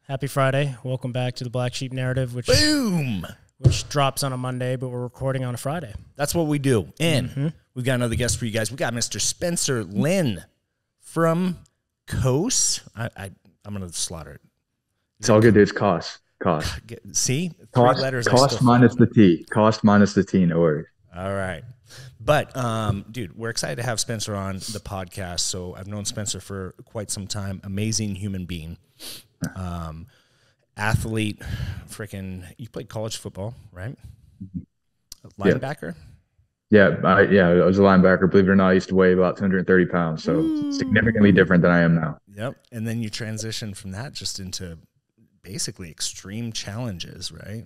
Happy Friday. Welcome back to the Black Sheep Narrative, which drops on a Monday, but we're recording on a Friday. That's what we do. And we've got another guest for you guys. We got Mr. Spencer Lynn from Coast. I'm going to slaughter it. It's all good, dude. It's cost. See? Cost, letters. Cost minus the T. Cost minus the T, no worries. All right. But, dude, we're excited to have Spencer on the podcast. So I've known Spencer for quite some time. Amazing human being. Athlete, you played college football, right? Linebacker? Yeah, I was a linebacker. Believe it or not, I used to weigh about 230 pounds, so significantly different than I am now. Yep, and then you transitioned from that just into basically extreme challenges, right?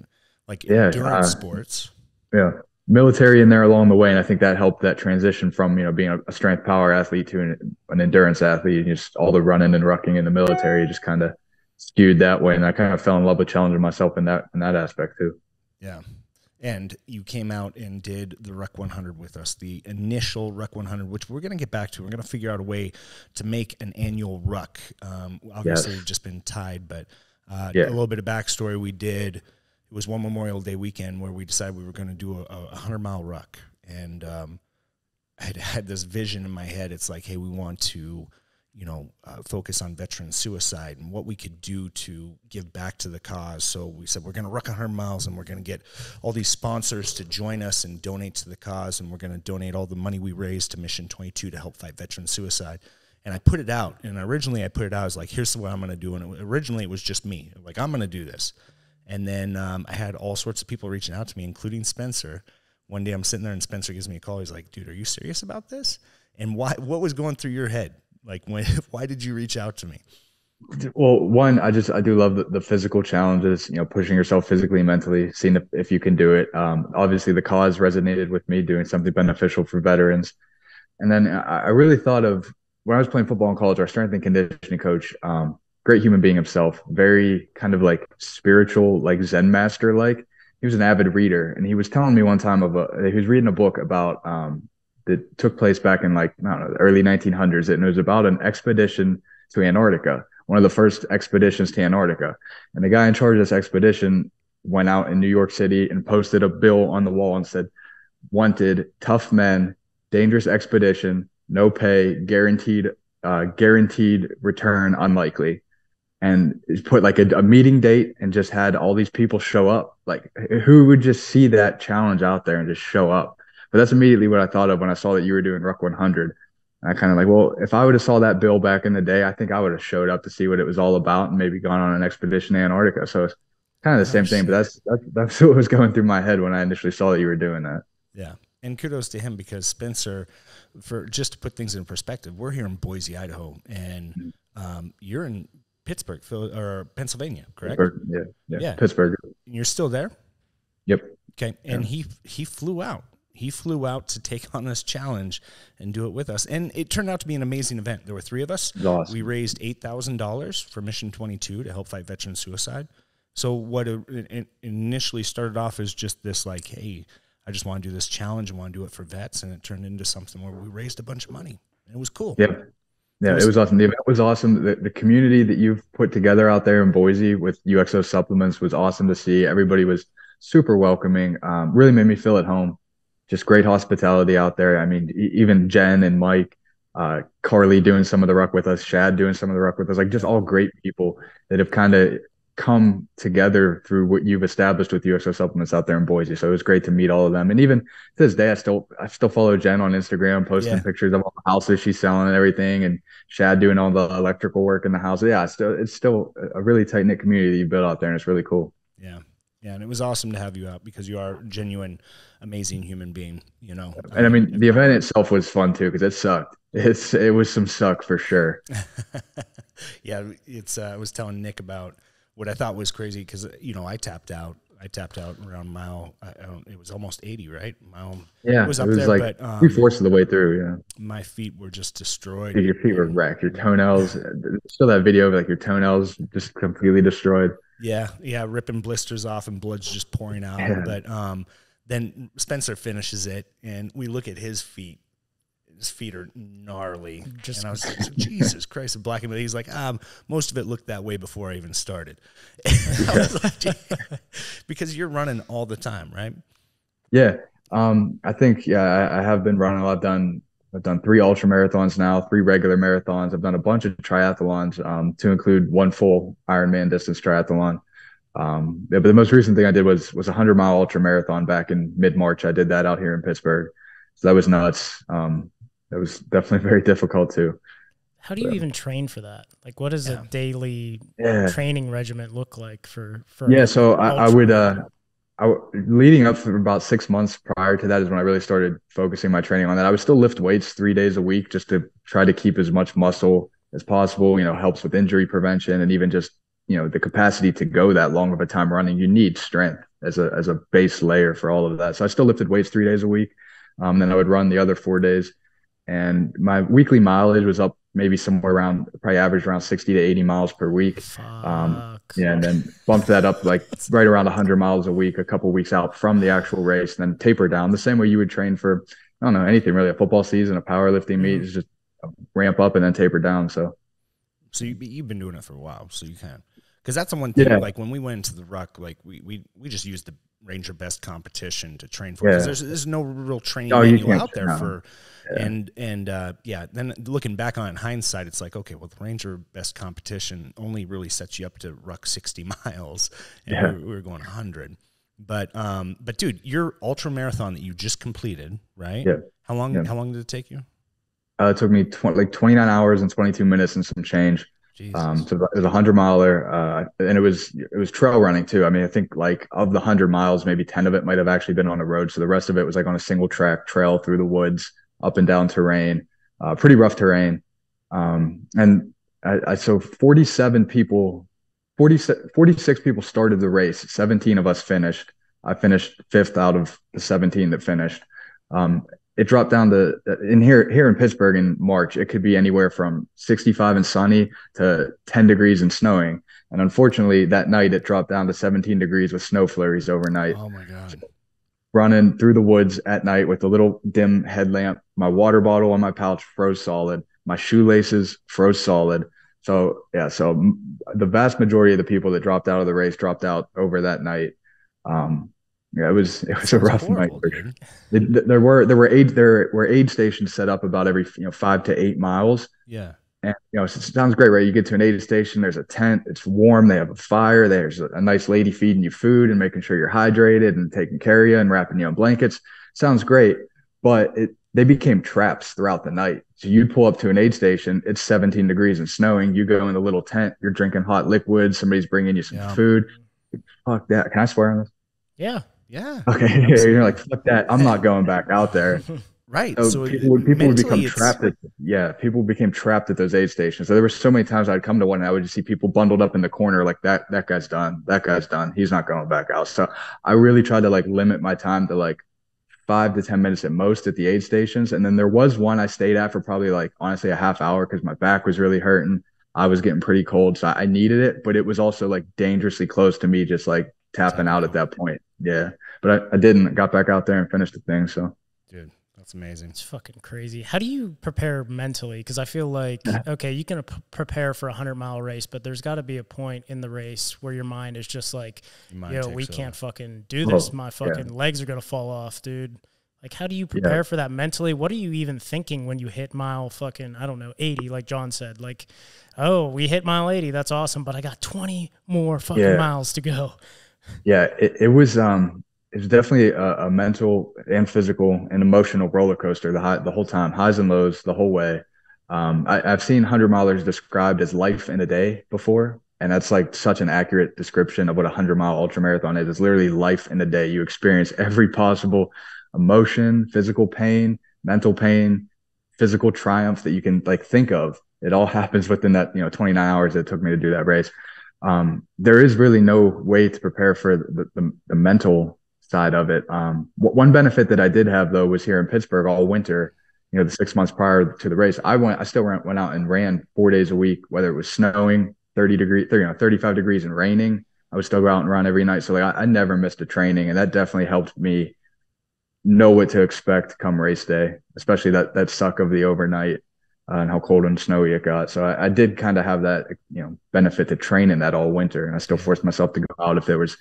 Like endurance sports. Yeah, military in there along the way, and I think that helped that transition from being a strength power athlete to an endurance athlete. Just all the running and rucking in the military just kind of skewed that way, and I kind of fell in love with challenging myself in that aspect too. Yeah, and you came out and did the Ruck 100 with us, the initial Ruck 100, which we're going to get back to. We're going to figure out a way to make an annual Ruck. Obviously, we've just been tied, but a little bit of backstory. It was one Memorial Day weekend where we decided we were going to do a 100-mile ruck, and I had this vision in my head. It's like, hey, we want to focus on veteran suicide and what we could do to give back to the cause. So we said, we're going to ruck 100 miles and we're going to get all these sponsors to join us and donate to the cause. And we're going to donate all the money we raised to Mission 22 to help fight veteran suicide. And I put it out. And originally I put it out as like, here's what I'm going to do. And originally it was just me. Like, I'm going to do this. And then I had all sorts of people reaching out to me, including Spencer. One day I'm sitting there and Spencer gives me a call. He's like, dude, are you serious about this? And what was going through your head? Like, why did you reach out to me? Well, one, I do love the physical challenges, pushing yourself physically and mentally, seeing if you can do it. Obviously, the cause resonated with me, doing something beneficial for veterans. And then I really thought of when I was playing football in college, our strength and conditioning coach, great human being himself, very kind of like spiritual, like Zen master, like he was an avid reader. And he was telling me one time he was reading a book about that took place back in the early 1900s. And it was about an expedition to Antarctica, one of the first expeditions to Antarctica. And the guy in charge of this expedition went out in New York City and posted a bill on the wall and said, wanted, tough men, dangerous expedition, no pay, guaranteed return, unlikely. And put like a meeting date and just had all these people show up. Like, who would just see that challenge out there and just show up? But that's immediately what I thought of when I saw that you were doing Ruck 100. And I kind of like, well, if I would have saw that bill back in the day, I think I would have showed up to see what it was all about and maybe gone on an expedition to Antarctica. So it's kind of the same thing, but that's what was going through my head when I initially saw that you were doing that. Yeah. And kudos to him, because Spencer, just to put things in perspective, we're here in Boise, Idaho, and you're in Pittsburgh, or Pennsylvania, correct? Pittsburgh, yeah. Pittsburgh. And you're still there? Yep. Okay. And he flew out. He flew out to take on this challenge and do it with us. And it turned out to be an amazing event. There were three of us. Awesome. We raised $8,000 for Mission 22 to help fight veteran suicide. So what it initially started off as just this like, hey, I just want to do this challenge and want to do it for vets. And it turned into something where we raised a bunch of money. And it was cool. Yep. Yeah, it was awesome. The event was awesome. The community that you've put together out there in Boise with UXO supplements was awesome to see. Everybody was super welcoming. Really made me feel at home. Just great hospitality out there. I mean, even Jen and Mike, Carly doing some of the ruck with us, Shad doing some of the ruck with us, like just all great people that have kind of come together through what you've established with UXO supplements out there in Boise. So it was great to meet all of them. And even to this day, I still follow Jen on Instagram, posting pictures of all the houses she's selling and everything, and Shad doing all the electrical work in the house. Yeah, it's still a really tight knit community that you built out there, and it's really cool. Yeah. Yeah, and it was awesome to have you out because you are a genuine, amazing human being, And I mean, the event itself was fun too because it sucked. It was some suck for sure. Yeah, I was telling Nick about what I thought was crazy because, I tapped out I tapped out around mile. It was almost 80, right? Mile. Yeah, it was like but 3/4 of the way through. Yeah, my feet were just destroyed. dude, your feet were wrecked. Your toenails. Still that video of like your toenails just completely destroyed. Yeah, ripping blisters off and blood's just pouring out. Yeah. But then Spencer finishes it, and we look at his feet. His feet are gnarly. And I was like, Jesus Christ, and black and he's like, most of it looked that way before I even started. I was like, because you're running all the time, right? Yeah. I think, I have been running. I've done 3 ultra marathons now, 3 regular marathons. I've done a bunch of triathlons, to include 1 full Ironman distance triathlon. But the most recent thing I did was a 100-mile ultra marathon back in mid-March. I did that out here in Pittsburgh. So that was nuts. That was definitely very difficult too. How do you even train for that? Like, what does a daily training regimen look like for so I would leading up for about 6 months prior to that is when I really started focusing my training on that. I would still lift weights 3 days a week just to try to keep as much muscle as possible, helps with injury prevention, and even just, the capacity to go that long of a time running. You need strength as a base layer for all of that. So I still lifted weights 3 days a week. Then I would run the other 4 days. And my weekly mileage was up maybe somewhere around, probably average around 60 to 80 miles per week. And then bumped that up like right around 100 miles a week, a couple weeks out from the actual race, and then taper down the same way you would train for, I don't know, anything really, a football season, a powerlifting meet, is just ramp up and then taper down. So you've been doing it for a while, so you can. Because that's the one thing, like when we went into the ruck, like we just used the Ranger Best competition to train for, because there's no real training manual out there for. And then looking back on it in hindsight, it's like, okay, well, the Ranger Best competition only really sets you up to ruck 60 miles, and we were going 100. But dude, your ultra marathon that you just completed, right? Yeah. How long did it take you? It took me 29 hours and 22 minutes and some change. So it was a 100-miler, and it was trail running too. I mean, I think like of the 100 miles, maybe 10 of it might have actually been on a road. So the rest of it was like on a single track trail through the woods, up and down terrain, pretty rough terrain. And so 46 people started the race. 17 of us finished. I finished 5th out of the 17 that finished. It dropped down to here in Pittsburgh in March. It could be anywhere from 65 and sunny to 10 degrees and snowing. And unfortunately, that night it dropped down to 17 degrees with snow flurries overnight. Oh my God. Running through the woods at night with a little dim headlamp. My water bottle on my pouch froze solid. My shoelaces froze solid. So the vast majority of the people that dropped out of the race dropped out over that night. It was a rough night. There were aid stations set up about every 5 to 8 miles. Yeah. And it sounds great, right? You get to an aid station, there's a tent, it's warm, they have a fire, there's a nice lady feeding you food and making sure you're hydrated and taking care of you and wrapping you in blankets. Sounds great, but they became traps throughout the night. So you'd pull up to an aid station, it's 17 degrees and snowing, you go in the little tent, you're drinking hot liquids, somebody's bringing you some food. Fuck that. Can I swear on this? Yeah. Okay. You're like, fuck that. I'm not going back out there. Right. So people would become trapped people became trapped at those aid stations. So there were so many times I'd come to one and I would just see people bundled up in the corner like that guy's done. That guy's done. He's not going back out. So I really tried to like limit my time to like 5 to 10 minutes at most at the aid stations. And then there was one I stayed at for probably like honestly a half hour because my back was really hurting. I was getting pretty cold. So I needed it, but it was also like dangerously close to me just like tapping out at that point. Yeah. But I didn't. Got back out there and finished the thing. So dude, that's amazing. It's fucking crazy. How do you prepare mentally? Because I feel like, okay, you can prepare for a 100-mile race, but there's got to be a point in the race where your mind is just like, we can't fucking do this. My fucking legs are going to fall off, dude. Like, how do you prepare for that mentally? What are you even thinking when you hit mile fucking, I don't know, 80, like Jon said? Like, oh, we hit mile 80. That's awesome, but I got 20 more fucking miles to go. Yeah, it was definitely a mental and physical and emotional roller coaster the whole time, highs and lows the whole way. I've seen 100-milers described as life in a day before, and that's like such an accurate description of what a 100-mile ultramarathon is. It's literally life in a day. You experience every possible emotion, physical pain, mental pain, physical triumph that you can like think of. It all happens within that 29 hours that it took me to do that race. there is really no way to prepare for the mental side of it. One benefit that I did have though was here in Pittsburgh all winter, the 6 months prior to the race, I still went out and ran 4 days a week, whether it was snowing, 35 degrees and raining. I would still go out and run every night. So like I never missed a training, and that definitely helped me know what to expect come race day, especially that suck of the overnight and how cold and snowy it got. So I did kind of have that, benefit to train in that all winter. And I still forced myself to go out. If there was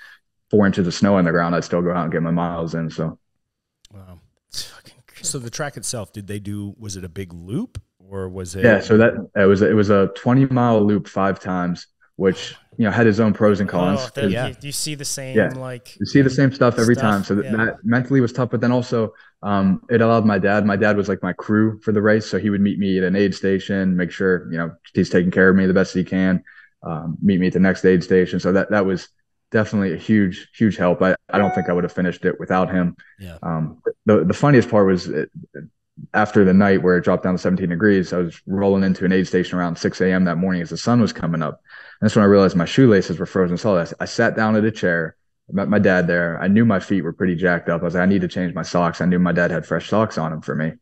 4 inches of snow on the ground, I'd still go out and get my miles in. So, wow. So the track itself, was it a big loop or was it? Yeah. So it was a 20-mile loop 5 times, which, had its own pros and cons. You see the same, you see the same stuff every time. So that mentally was tough, but then also, it allowed my dad was like my crew for the race. So he would meet me at an aid station, make sure, he's taking care of me the best he can, meet me at the next aid station. So that was definitely a huge, huge help. I don't think I would have finished it without him. Yeah. The funniest part was after the night where it dropped down to 17 degrees, I was rolling into an aid station around 6 a.m. that morning as the sun was coming up. And that's when I realized my shoelaces were frozen solid. I sat down at a chair. I met my dad there. I knew my feet were pretty jacked up. I was like, I need to change my socks. I knew my dad had fresh socks on him for me.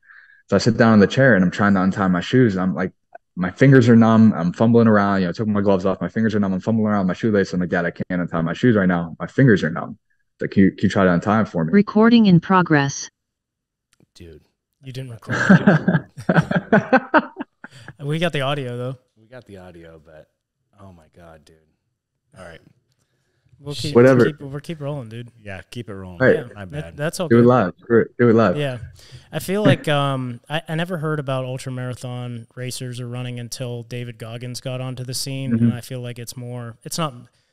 So I sit down in the chair and I'm trying to untie my shoes. And I'm like, my fingers are numb. I'm fumbling around. I took my gloves off. My fingers are numb. I'm fumbling around with my shoelace. I'm like, Dad, I can't untie my shoes right now. My fingers are numb. Like, can you try to untie them for me? Recording in progress. Dude. You didn't record. We got the audio, though. We got the audio, but oh my God, dude. All right. We'll keep rolling, dude. Yeah, keep it rolling. Right. Yeah, my bad. That's okay. Do it live. Do it live. Yeah. I feel like I never heard about ultramarathon racers or running until David Goggins got onto the scene. Mm-hmm. And I feel like it's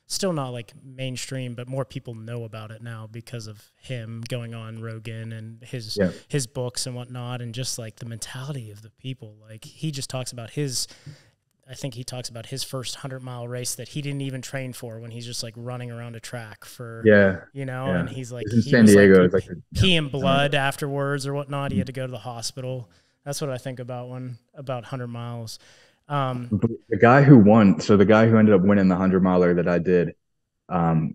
still not like mainstream, but more people know about it now because of him going on Rogan and his books and whatnot, and just like the mentality of the people. Like he just talks about I think he talks about his first 100-mile race that he didn't even train for, when he's just like running around a track for, and he's like, in San Diego, like peeing blood afterwards or whatnot. He had to go to the hospital. That's what I think about 100 miles. The guy who won, so the guy who ended up winning the 100-miler that I did,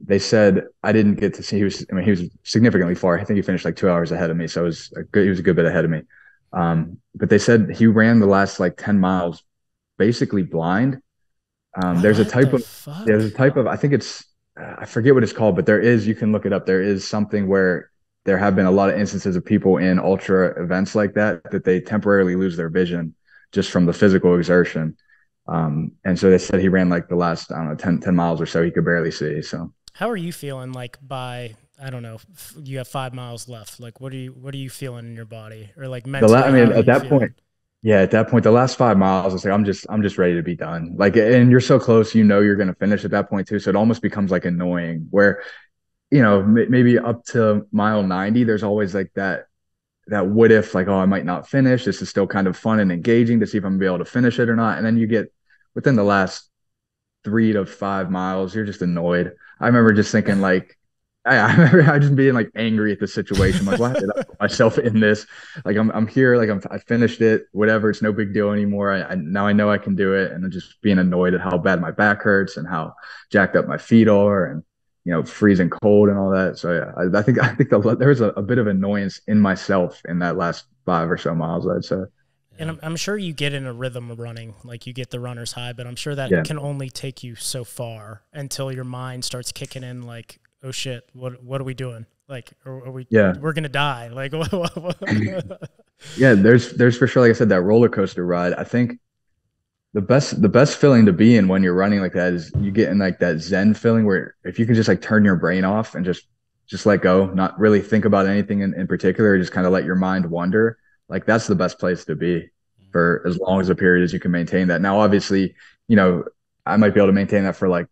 they said I didn't get to see. He was significantly far. I think he finished like 2 hours ahead of me, so he was a good bit ahead of me. But they said he ran the last like 10 miles basically blind. There's a type of I think it's I forget what it's called, but you can look it up. There is something where there have been a lot of instances of people in ultra events like that they temporarily lose their vision just from the physical exertion. And so they said he ran like the last, I don't know, 10 miles or so, he could barely see. So how are you feeling like by, I don't know, you have 5 miles left? Like, what are you feeling in your body, or like mentally? At that point, the last 5 miles, it's like, I'm just ready to be done. Like, and you're so close, you're going to finish at that point too. So it almost becomes like annoying where, maybe up to mile 90, there's always like that what if, like, oh, I might not finish. This is still kind of fun and engaging to see if I'm going to be able to finish it or not. And then you get within the last 3 to 5 miles, you're just annoyed. I remember just thinking like, I remember just being like angry at the situation. Like, why did I put myself in this? Like, I'm here, like I finished it, whatever. It's no big deal anymore. Now I know I can do it. And then just being annoyed at how bad my back hurts and how jacked up my feet are, and freezing cold and all that. So yeah, I think there was a bit of annoyance in myself in that last 5 or so miles, I'd say. And I'm sure you get in a rhythm of running, like you get the runner's high, but I'm sure that can only take you so far until your mind starts kicking in like, oh shit, what are we doing? Like, are we, we're going to die. Like, yeah, there's for sure, like I said, that roller coaster ride. I think the best feeling to be in when you're running like that is you get in like that Zen feeling where if you can just like turn your brain off and just let go, not really think about anything in particular, just kind of let your mind wander. Like, that's the best place to be for as long as a period as you can maintain that. Now, obviously, I might be able to maintain that for like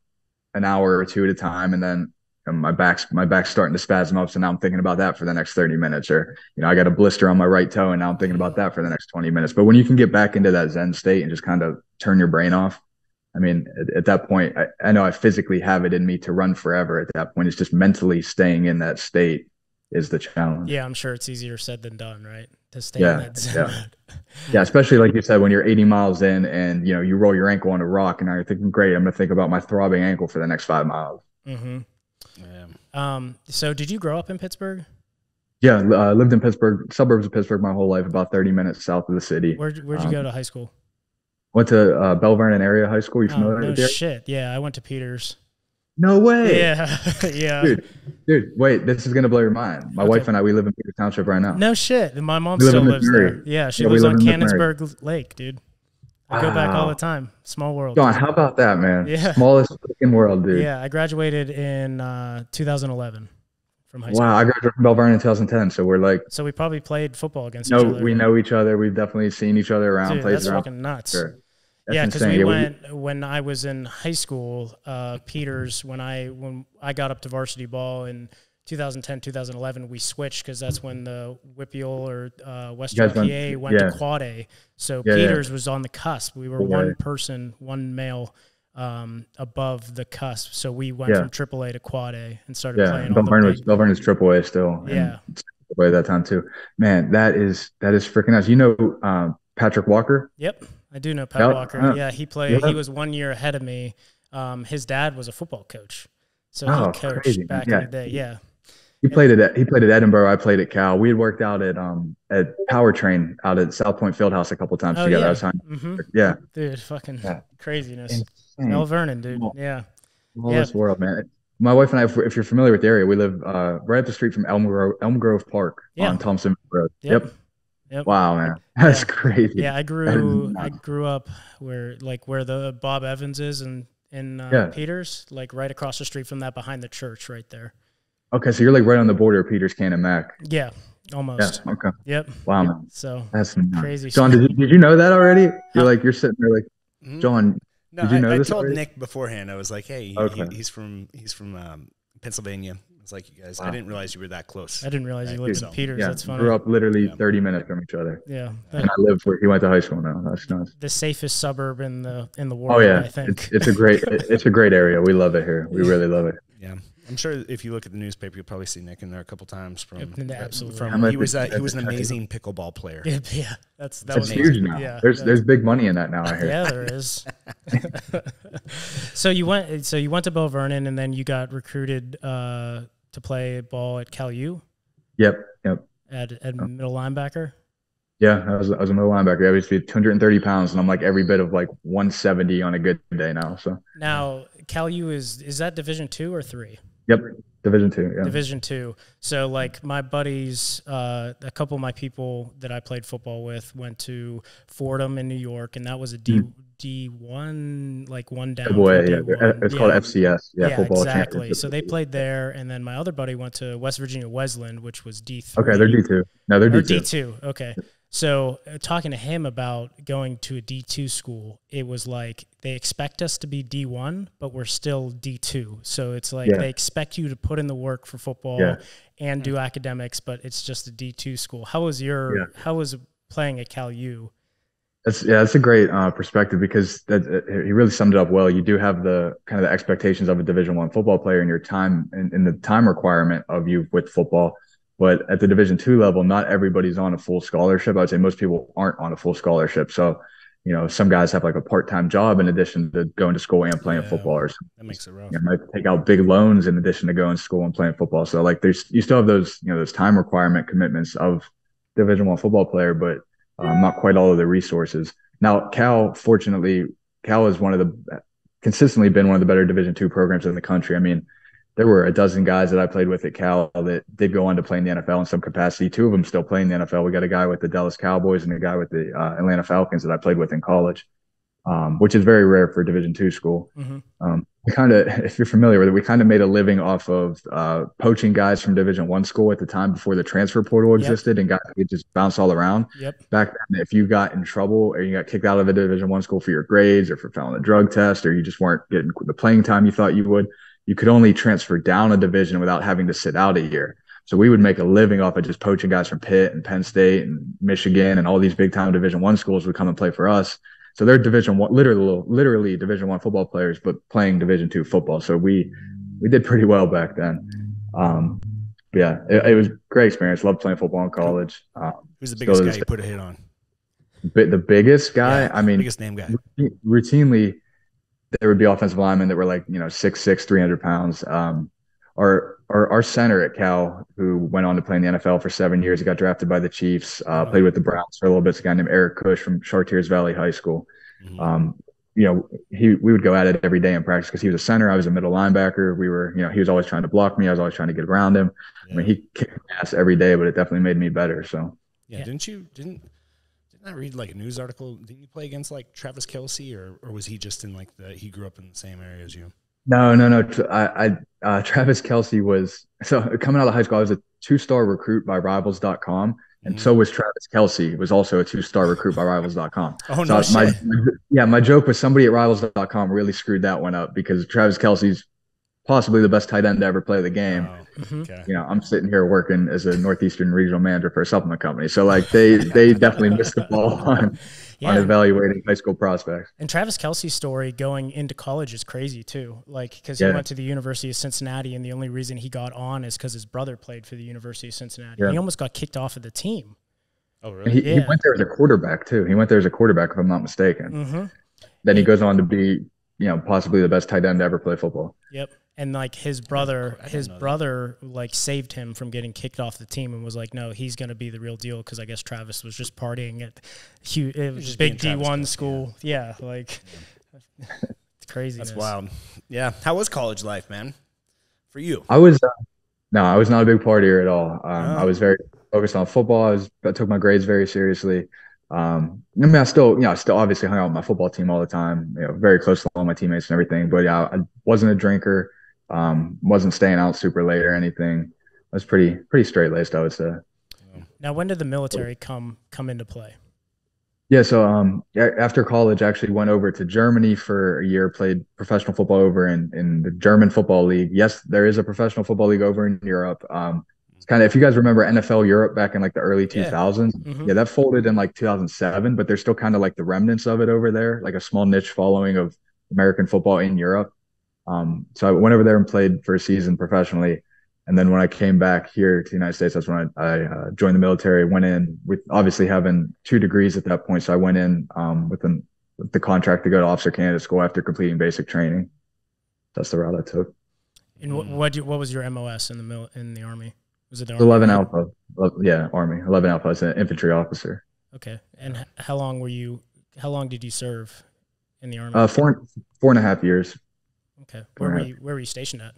an hour or two at a time. And then my back's starting to spasm up. So now I'm thinking about that for the next 30 minutes, or, I got a blister on my right toe and now I'm thinking about that for the next 20 minutes. But when you can get back into that Zen state and just kind of turn your brain off, I mean, at that point, I know I physically have it in me to run forever. At that point, it's just mentally staying in that state is the challenge. Yeah, I'm sure it's easier said than done, right? To stay in that zone. Yeah, especially like you said, when you're 80 miles in and you roll your ankle on a rock, and now you're thinking, great, I'm gonna think about my throbbing ankle for the next 5 miles. Mm-hmm. Yeah. So did you grow up in Pittsburgh? Yeah, lived in Pittsburgh, suburbs of Pittsburgh my whole life, about 30 minutes south of the city. Where'd you go to high school? Went to Bell Vernon area high school. You familiar with No shit. Yeah, I went to Peters. No way. Yeah. Yeah. Dude, wait, this is gonna blow your mind. My wife and I, we live in Peters Township right now. No shit. My mom still lives there. Yeah, she lives on Cannonsburg Lake, dude. I go back all the time. Small world. Jon, how about that, man? Yeah. Smallest fucking world, dude. Yeah, I graduated in 2011 from high school. Wow, I graduated from Bell Vernon in 2010, so we're like. So we probably played football against each other. We know each other. We've definitely seen each other around. Dude, that's fucking nuts. Sure. Yeah, because we went when I was in high school. Peters, when I got up to varsity ball in 2010, 2011, we switched because that's when the Whippeal or Western PA went to Quad A. So Peters was on the cusp. We were one male above the cusp. So we went from AAA to Quad A and started playing. Bell Vernon is AAA still. Yeah, AAA that time too. Man, that is freaking nice. You know Patrick Walker? Yep. I do know Pat Walker. Yeah, he played. He was 1 year ahead of me. His dad was a football coach, so he coached back in the day. Yeah, he played at Edinburgh. I played at Cal. We had worked out at Powertrain out at South Point Fieldhouse a couple times together. Yeah. Dude, fucking craziness. Mel Vernon, dude. Yeah, this world, man. My wife and I, if you're familiar with the area, we live right up the street from Elm Grove Park on Thompson Road. Yep. Wow, man, that's crazy. Yeah, I grew up where the Bob Evans is in Peters, like right across the street from that, behind the church, right there. Okay, so you're like right on the border of Peters, Can and Mac. Yeah, almost. Yeah, okay. Yep. Wow, man. So that's crazy. Jon, did you know that already? You're sitting there like, Jon. No, did you know this I told already? Nick beforehand. I was like, hey, he's from Pennsylvania. It's like, you guys, I didn't realize you were that close. I didn't realize you lived in Peters. Yeah, That's funny. Grew up literally 30 minutes from each other. Yeah. And I lived where he went to high school now. That's nice. The safest suburb in the world, I think. It's a great area. We love it here. We really love it. Yeah. I'm sure if you look at the newspaper, you'll probably see Nick in there a couple times. Absolutely. He was an amazing pickleball player. Yeah, that's huge now. Yeah, there's big money in that now. I hear. Yeah, there is. So you went to Bell Vernon, and then you got recruited to play ball at Cal U. Yep. At middle linebacker. Yeah, I was a middle linebacker. I used to be 230 pounds, and I'm like every bit of like 170 on a good day now. So now Cal U is that Division II or III? Yep, Division II. Yeah, Division II. So like my buddies, a couple of my people that I played football with went to Fordham in New York, and that was a D1, like one down. It's called FCS. Yeah, football. Exactly. So they played there, and then my other buddy went to West Virginia Wesleyan, which was D3. Okay, they're D2. No, they're D2. D2. Okay. So talking to him about going to a D2 school, it was like they expect us to be D1, but we're still D2. So it's like they expect you to put in the work for football and do academics, but it's just a D2 school. How was how was playing at Cal U? That's a great perspective, because he really summed it up well. You do have the kind of the expectations of a Division I football player in your time and the time requirement of you with football. But at the Division II level, not everybody's on a full scholarship. I would say most people aren't on a full scholarship. So, some guys have like a part-time job in addition to going to school and playing football. Or something. That makes it rough. You might take out big loans in addition to going to school and playing football. So like you still have those, those time requirement commitments of Division I football player, but not quite all of the resources. Now, fortunately, Cal is consistently been one of the better Division II programs in the country. I mean, there were a dozen guys that I played with at Cal that did go on to play in the NFL in some capacity. 2 of them still play in the NFL. We got a guy with the Dallas Cowboys and a guy with the Atlanta Falcons that I played with in college, which is very rare for a Division II school. Mm-hmm. We kind of, if you're familiar with it, we kind of made a living off of poaching guys from Division I school at the time before the transfer portal existed, and guys could just bounce all around. Back then, if you got in trouble or you got kicked out of a Division I school for your grades or for failing a drug test, or you just weren't getting the playing time you thought you would, you could only transfer down a division without having to sit out a year. So we would make a living off of just poaching guys from Pitt and Penn State and Michigan, and all these big time Division I schools would come and play for us. So they're Division I, literally Division I football players, but playing Division II football. So we did pretty well back then. yeah, it was a great experience. Loved playing football in college. Who's the biggest guy you put a hit on? The biggest guy, yeah, I mean, biggest name guy. Routinely, there would be offensive linemen that were like, 6'6", 300 pounds. Our center at Cal, who went on to play in the NFL for 7 years, he got drafted by the Chiefs, played with the Browns for a little bit. It's a guy named Eric Cush from Chartiers Valley High School. Mm-hmm. We would go at it every day in practice because he was a center. I was a middle linebacker. We were, he was always trying to block me. I was always trying to get around him. Yeah. I mean, he kicked ass every day, but it definitely made me better. So yeah, didn't I read like a news article? Didn't you play against like Travis Kelce, or was he just in he grew up in the same area as you? No. Travis Kelce was, so coming out of high school, I was a 2-star recruit by Rivals.com. And so was Travis Kelce, was also a 2-star recruit by Rivals.com. Oh, no shit. My joke was somebody at Rivals.com really screwed that one up because Travis Kelce's possibly the best tight end to ever play the game. Oh, okay. I'm sitting here working as a Northeastern regional manager for a supplement company. So like they definitely missed the ball on evaluating high school prospects. And Travis Kelce's story going into college is crazy too. Like, because he went to the University of Cincinnati, and the only reason he got on is because his brother played for the University of Cincinnati. Yeah. He almost got kicked off of the team. Oh, really? He went there as a quarterback too. He went there as a quarterback, if I'm not mistaken. Mm-hmm. Then he goes on to be, possibly the best tight end to ever play football. Yep. And like his brother like saved him from getting kicked off the team and was like, no, he's going to be the real deal. Cause I guess Travis was just partying at big D1 school. Yeah. Like it's crazy. That's wild. Yeah. How was college life, man? For you? I was not a big partier at all. I was very focused on football. I took my grades very seriously. I still obviously hung out with my football team all the time, very close to all my teammates and everything, but yeah, I wasn't a drinker. Wasn't staying out super late or anything. I was pretty straight laced, I would say. Now, when did the military come into play? Yeah, so after college, I actually went over to Germany for a year, played professional football over in the German football league. Yes, there is a professional football league over in Europe. It's kind of, if you guys remember NFL Europe back in like the early 2000s, yeah, that folded in like 2007, but there's still kind of like the remnants of it over there, like a small niche following of American football in Europe. So I went over there and played for a season professionally. And then when I came back here to the United States, that's when I joined the military, went in with obviously having 2 degrees at that point. So I went in with the contract to go to officer candidate school after completing basic training. That's the route I took. And what was your MOS in the Army? Was it the Army? 11 Alpha. Yeah, Army. 11 Alpha as an infantry officer. Okay. And how long did you serve in the Army? 4.5 years. Okay. Where were you stationed at?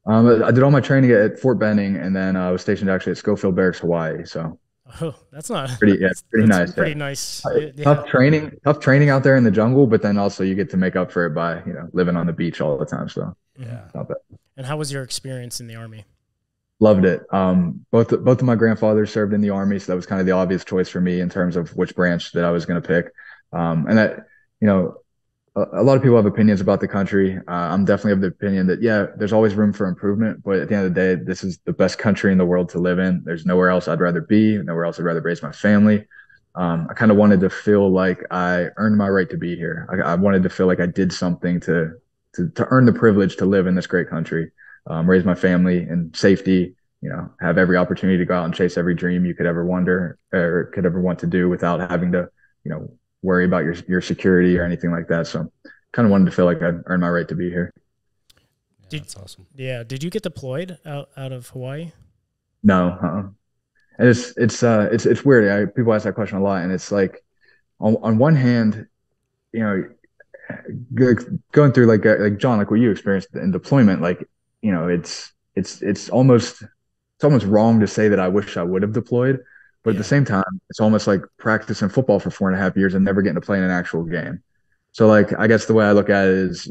I did all my training at Fort Benning, and then I was stationed actually at Schofield Barracks, Hawaii. So, that's not pretty nice. Pretty nice. Tough training out there in the jungle, but then also you get to make up for it by living on the beach all the time. So, yeah, not bad. And how was your experience in the Army? Loved it. Both of my grandfathers served in the Army, so that was kind of the obvious choice for me in terms of which branch that I was going to pick. And that a lot of people have opinions about the country. I'm definitely of the opinion that, yeah, there's always room for improvement. But at the end of the day, this is the best country in the world to live in. There's nowhere else I'd rather be, nowhere else I'd rather raise my family. I kind of wanted to feel like I earned my right to be here. I wanted to feel like I did something to earn the privilege to live in this great country, raise my family in safety, have every opportunity to go out and chase every dream you could ever want to do without having to, worry about your security or anything like that. So kind of wanted to feel like I'd earned my right to be here. Yeah, that's awesome. Yeah. Did you get deployed out of Hawaii? No. And it's weird. People ask that question a lot, and it's like, on one hand, going through like John, like what you experienced in deployment, like, it's almost wrong to say that I wish I would have deployed. But at the same time, it's almost like practicing football for 4.5 years and never getting to play in an actual game. So, like, I guess the way I look at it is,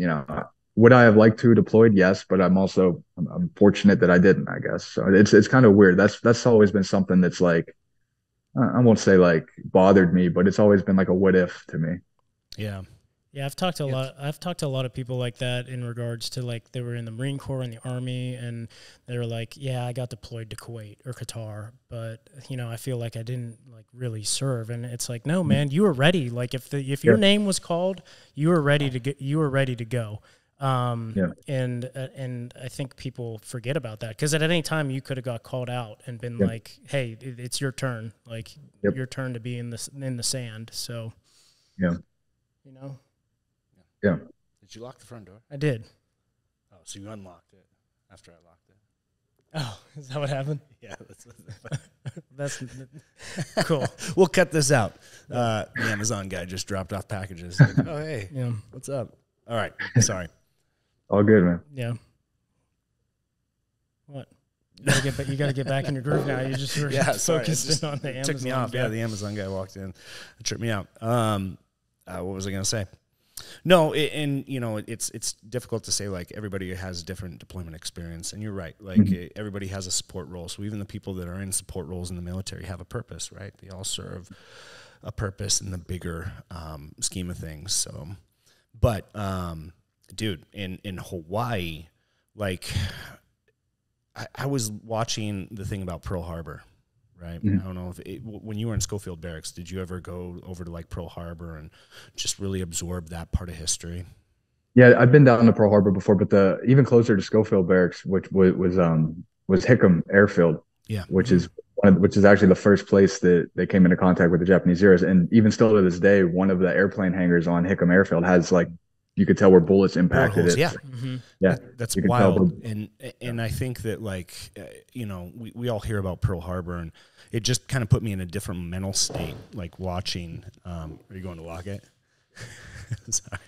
would I have liked to deployed? Yes, but I'm fortunate that I didn't, I guess. So it's kind of weird. That's always been something that's like, I won't say like bothered me, but it's always been like a what if to me. Yeah. Yeah, I've talked to a lot of people like that in regards to, like, they were in the Marine Corps and the Army, and they were like, yeah, I got deployed to Kuwait or Qatar, but I feel like I didn't like really serve. And it's like, no, man, you were ready. Like if your name was called, you were ready to go. And I think people forget about that, because at any time you could have got called out and been like, hey, it's your turn. Like your turn to be in the sand. So, yeah. Yeah. Did you lock the front door? I did. Oh, so you unlocked it after I locked it. Oh, is that what happened? Yeah. That's cool. We'll cut this out. The Amazon guy just dropped off packages. Like, oh, hey, what's up? All right. Sorry. All good, man. Yeah. What? You gotta get back in your groove now. You just were focused in on the Amazon. Took me off. Guy. Yeah, the Amazon guy walked in. It tripped me out. What was I gonna say? No, it's difficult to say. Like, everybody has different deployment experience, and you're right. Like, everybody has a support role. So even the people that are in support roles in the military have a purpose, right? They all serve a purpose in the bigger scheme of things. So, but dude, in Hawaii, like, I was watching the thing about Pearl Harbor, right? I don't know if when you were in Schofield Barracks, did you ever go over to like Pearl Harbor and just really absorb that part of history? Yeah, I've been down to Pearl Harbor before, but even closer to Schofield Barracks, which was Hickam Airfield, which is actually the first place that they came into contact with the Japanese Zeros, and even still to this day, one of the airplane hangars on Hickam Airfield has, like, you could tell where bullets impacted it. Yeah. Yeah. That's wild. And I think that, like, we all hear about Pearl Harbor, and it just kind of put me in a different mental state, like watching, are you going to lock it? Sorry.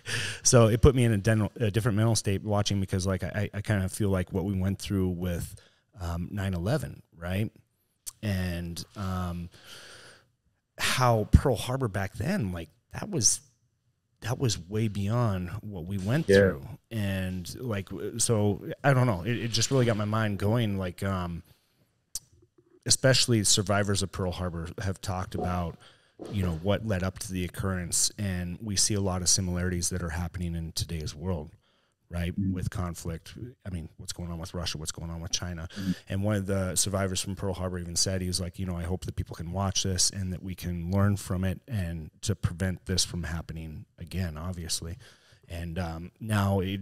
So it put me in a different mental state watching, because like, I kind of feel like what we went through with 9/11, right? And how Pearl Harbor back then, like, that was way beyond what we went through. And like, so I don't know, it just really got my mind going. Like, especially survivors of Pearl Harbor have talked about, what led up to the occurrence. And we see a lot of similarities that are happening in today's world, right? With conflict. I mean, what's going on with Russia, what's going on with China. And one of the survivors from Pearl Harbor even said, he was like, I hope that people can watch this and that we can learn from it, and to prevent this from happening again, obviously. And now it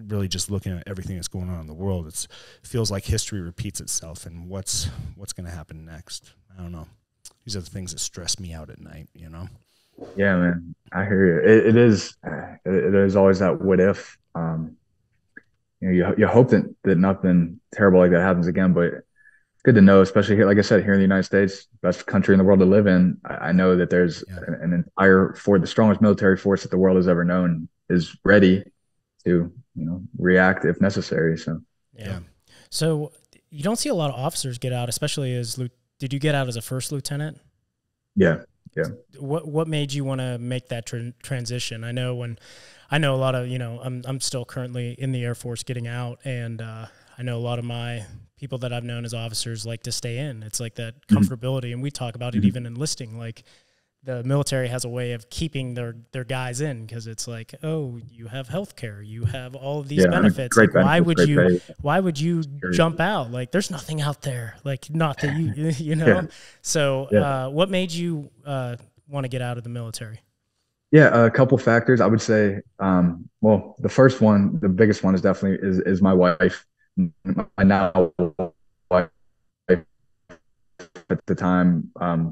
really, just looking at everything that's going on in the world, it feels like history repeats itself, and what's going to happen next? I don't know. These are the things that stress me out at night, Yeah, man, I hear you. It is always that what if. You hope that nothing terrible like that happens again, but it's good to know, especially here, like I said, here in the United States, best country in the world to live in. I know that there's an entire the strongest military force that the world has ever known is ready to, react if necessary. So, yeah. So you don't see a lot of officers get out, especially did you get out as a first lieutenant? Yeah. Yeah. What made you want to make that transition? I know a lot of, I'm still currently in the Air Force getting out, and I know a lot of my people that I've known as officers like to stay in. It's like that comfortability, and we talk about it even enlisting. Like, the military has a way of keeping their guys in, because it's like, oh, you have health care, you have all of these benefits. Like, why would you jump out? Like, there's nothing out there. Like, not that you know. Yeah. So what made you want to get out of the military? Yeah, a couple factors. I would say, well, the first one, the biggest one, is definitely is my wife, my now wife at the time,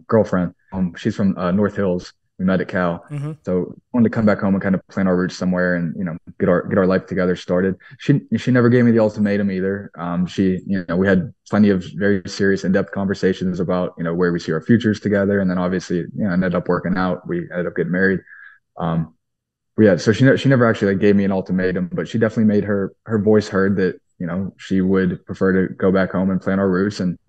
girlfriend. She's from North Hills. We met at Cal, so wanted to come back home and kind of plan our roots somewhere, and get our life together started. She never gave me the ultimatum either. We had plenty of very serious, in-depth conversations about where we see our futures together, and then obviously ended up working out. We ended up getting married. So she never actually gave me an ultimatum, but she definitely made her voice heard that she would prefer to go back home and plan our roots. And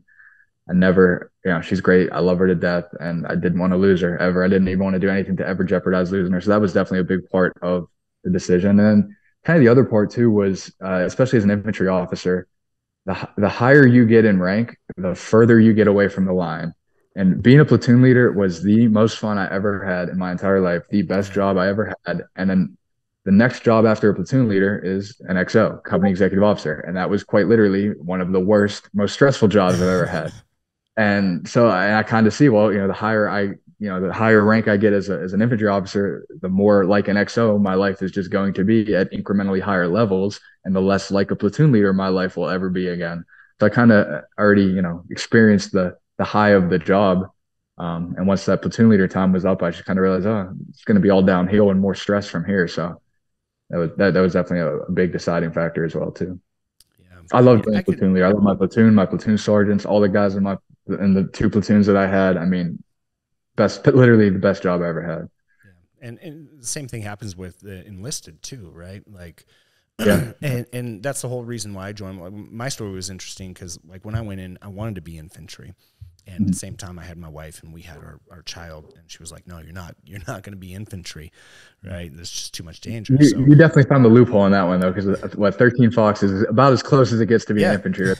I never, she's great. I love her to death, and I didn't want to lose her ever. I didn't even want to do anything to ever jeopardize losing her. So that was definitely a big part of the decision. And then kind of the other part too was, especially as an infantry officer, the higher you get in rank, the further you get away from the line. And being a platoon leader was the most fun I ever had in my entire life, the best job I ever had. And then the next job after a platoon leader is an XO, company executive officer. And that was quite literally one of the worst, most stressful jobs I've ever had. And so I kind of see, well, the higher I the higher rank I get as an infantry officer, the more like an XO my life is just going to be at incrementally higher levels, and the less like a platoon leader my life will ever be again. So I kind of already, experienced the high of the job. And once that platoon leader time was up, I just kind of realized, oh, it's going to be all downhill and more stress from here. So that was definitely a big deciding factor as well too. Yeah, I love being platoon leader. I love my platoon sergeants, all the guys in the 2 platoons that I had. I mean, literally the best job I ever had. Yeah, and the same thing happens with the enlisted too, right? Like, yeah, and that's the whole reason why I joined. My story was interesting because, like, when I went in, I wanted to be infantry. And at the same time, I had my wife and we had our child, and she was like, "No, you're not going to be infantry, right? There's just too much danger." You definitely found the loophole in that one though, because 13 Fox is about as close as it gets to be an infantry.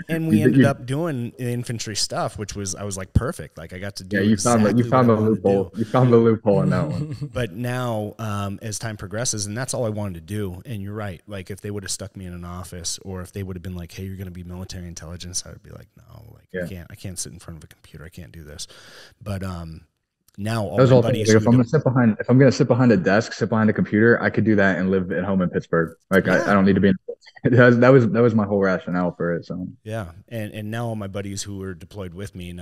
And we ended up doing infantry stuff, which was, I was like, perfect. Like, I got to do. Yeah, you found the loophole. You found the loophole in that one. But now, as time progresses, and that's all I wanted to do. And you're right. Like, if they would have stuck me in an office, or if they would have been like, "Hey, you're going to be military intelligence," I would be like, "No, like, I can't sit in front of a computer. I can't do this." But now all my buddies, if I'm gonna sit behind a desk, sit behind a computer, I could do that and live at home in Pittsburgh. Like, I don't need to be that was my whole rationale for it. So yeah, and now all my buddies who were deployed with me, and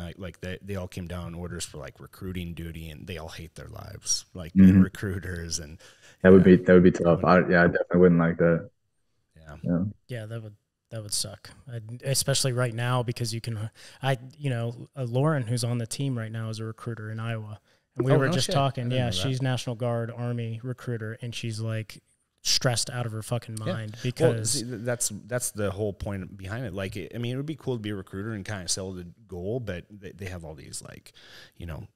they all came down orders for like recruiting duty, and they all hate their lives, like being recruiters, and that would be tough. I definitely wouldn't like that. Yeah, that would suck, especially right now, because Lauren, who's on the team right now, is a recruiter in Iowa, and we were just talking. Yeah, she's National Guard Army recruiter, and she's like stressed out of her fucking mind because that's the whole point behind it. Like, I mean, it would be cool to be a recruiter and kind of sell the goal, but they have all these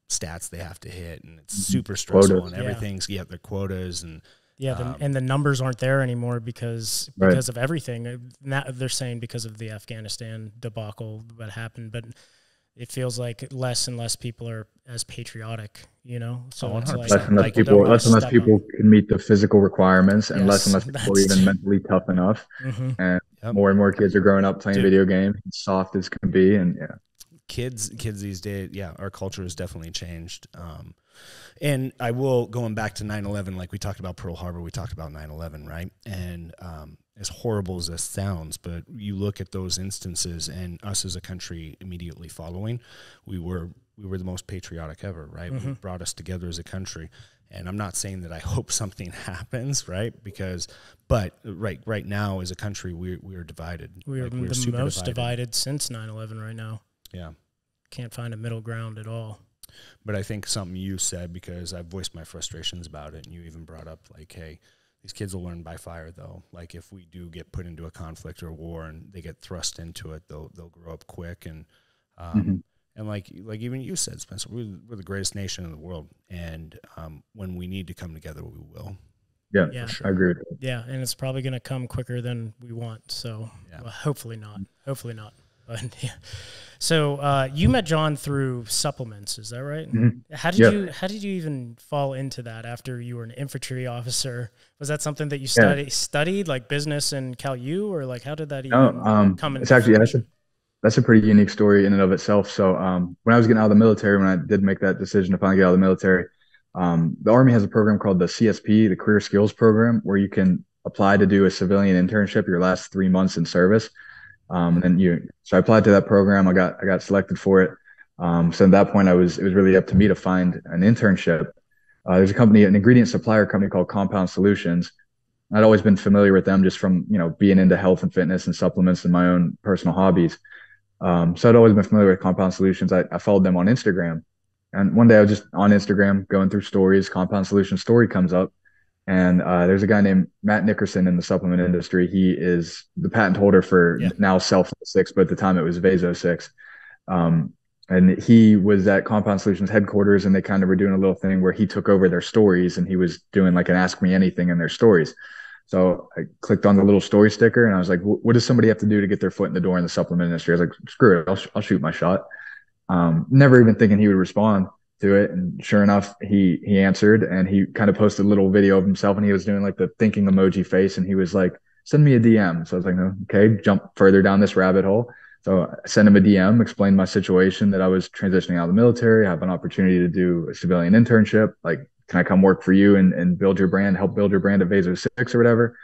stats they have to hit, and it's super stressful, and everything's their quotas and. Yeah, and the numbers aren't there anymore because of everything. They're saying because of the Afghanistan debacle that happened, but it feels like less and less people are as patriotic, So it's like less and less people can meet the physical requirements, and less people are even mentally tough enough. And more and more kids are growing up playing video games, soft as can be, and kids these days, our culture has definitely changed. And I will, going back to 9/11, like we talked about Pearl Harbor, we talked about 9/11, right? And as horrible as this sounds, but you look at those instances, and us as a country immediately following, we were the most patriotic ever, right? It brought us together as a country. And I'm not saying that I hope something happens, right? But right now as a country, we're divided. We're the most divided since 9/11 right now. Yeah. Can't find a middle ground at all. But I think something you said, because I voiced my frustrations about it, and you even brought up, like, hey, these kids will learn by fire, though. Like, if we do get put into a conflict or a war and they get thrust into it, they'll grow up quick. And and like even you said, Spencer, we're the greatest nation in the world, and when we need to come together, we will. Yeah, sure. I agree with that. Yeah, and it's probably going to come quicker than we want. So hopefully not. Hopefully not. But yeah. So you met Jon through supplements, is that right? How did you even fall into that after you were an infantry officer? Was that something that you studied like business in Cal U, or like how did that even come in? It's actually that's a pretty unique story in and of itself. So when I was getting out of the military, when I did make that decision to finally get out of the military, the Army has a program called the CSP, the Career Skills Program, where you can apply to do a civilian internship your last 3 months in service. So I applied to that program. I got selected for it. So at that point, it was really up to me to find an internship. There's an ingredient supplier company called Compound Solutions. I'd always been familiar with them just from, being into health and fitness and supplements and my own personal hobbies. So I'd always been familiar with Compound Solutions. I followed them on Instagram, and one day I was just on Instagram going through stories. Compound Solutions story comes up. And there's a guy named Matt Nickerson in the supplement industry. He is the patent holder for now Self 6, but at the time it was Vaso 6. And he was at Compound Solutions headquarters, and they kind of were doing a little thing where he took over their stories, and he was doing like an Ask Me Anything in their stories. So I clicked on the little story sticker, and I was like, what does somebody have to do to get their foot in the door in the supplement industry? I was like, screw it, I'll shoot my shot. Never even thinking he would respond to it, and sure enough, he answered, and he kind of posted a little video of himself, and he was doing like the thinking emoji face, and he was like, send me a DM. So I was like, okay, jump further down this rabbit hole. So I sent him a DM, explained my situation, that I was transitioning out of the military, have an opportunity to do a civilian internship. Like, can I come work for you and build your brand, help build your brand at Vaso 6 or whatever?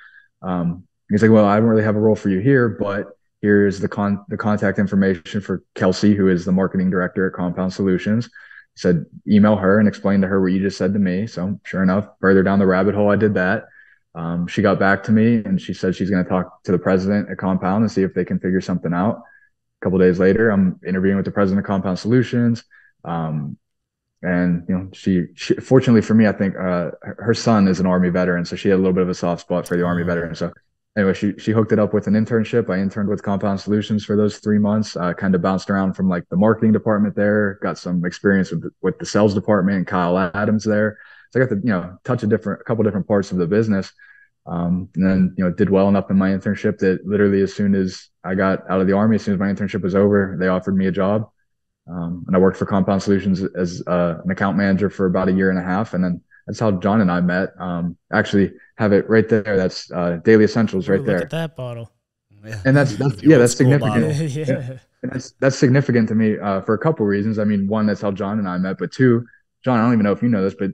He's like, well, I don't really have a role for you here, but here's the contact information for Kelsey, who is the marketing director at Compound Solutions. He said, email her and explain to her what you just said to me. So sure enough, further down the rabbit hole, I did that. She got back to me and she said she's going to talk to the president at Compound and see if they can figure something out. A couple of days later, I'm interviewing with the president of Compound Solutions. And she fortunately for me, I think her son is an Army veteran, so she had a little bit of a soft spot for the Army veteran. So anyway, she hooked it up with an internship. I interned with Compound Solutions for those 3 months. Kind of bounced around from like the marketing department there, got some experience with the sales department and Kyle Adams there. So I got to touch a couple different parts of the business. And then, did well enough in my internship that literally as soon as I got out of the Army, as soon as my internship was over, they offered me a job. And I worked for Compound Solutions as an account manager for about 1.5 years. And then that's how Jon and I met. Actually have it right there. That's Daily Essentials right there. Look at that bottle. Yeah. And that's significant. Yeah. And that's significant to me for a couple of reasons. I mean, one, that's how Jon and I met, but two, Jon, I don't even know if you know this, but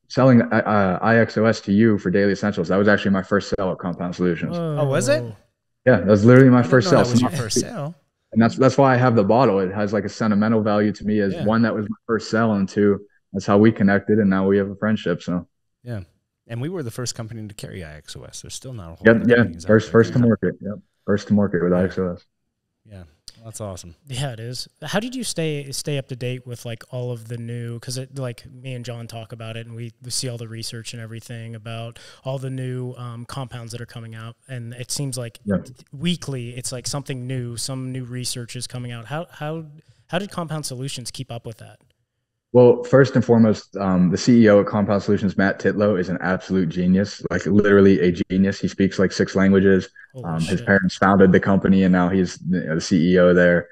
selling IXOS to you for Daily Essentials, that was actually my first sale at Compound Solutions. Whoa. Oh, was it? Yeah, that was literally my first sale. That was your first sale. And that's why I have the bottle. It has like a sentimental value to me as one, that was my first sell, and two, that's how we connected, and now we have a friendship. So yeah, and we were the first company to carry IXOS. There's still not a whole lot of first to market. Yep, first to market with IXOS. Yeah, that's awesome. Yeah, it is. How did you stay up to date with like all of the new? Because like me and Jon talk about it, and we see all the research and everything about all the new compounds that are coming out, and it seems like weekly it's like something new, some new research is coming out. How did Compound Solutions keep up with that? Well, first and foremost, the CEO at Compound Solutions, Matt Titlow, is an absolute genius, like literally a genius. He speaks like 6 languages. His parents founded the company, and now he's the CEO there.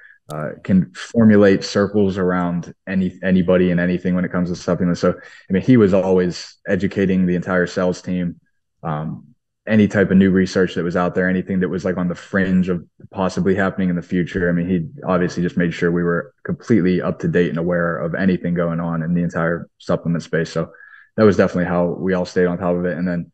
Can formulate circles around anybody and anything when it comes to supplements. So, I mean, he was always educating the entire sales team. Any type of new research that was out there, anything that was like on the fringe of possibly happening in the future. I mean, he obviously just made sure we were completely up to date and aware of anything going on in the entire supplement space. So that was definitely how we all stayed on top of it. And then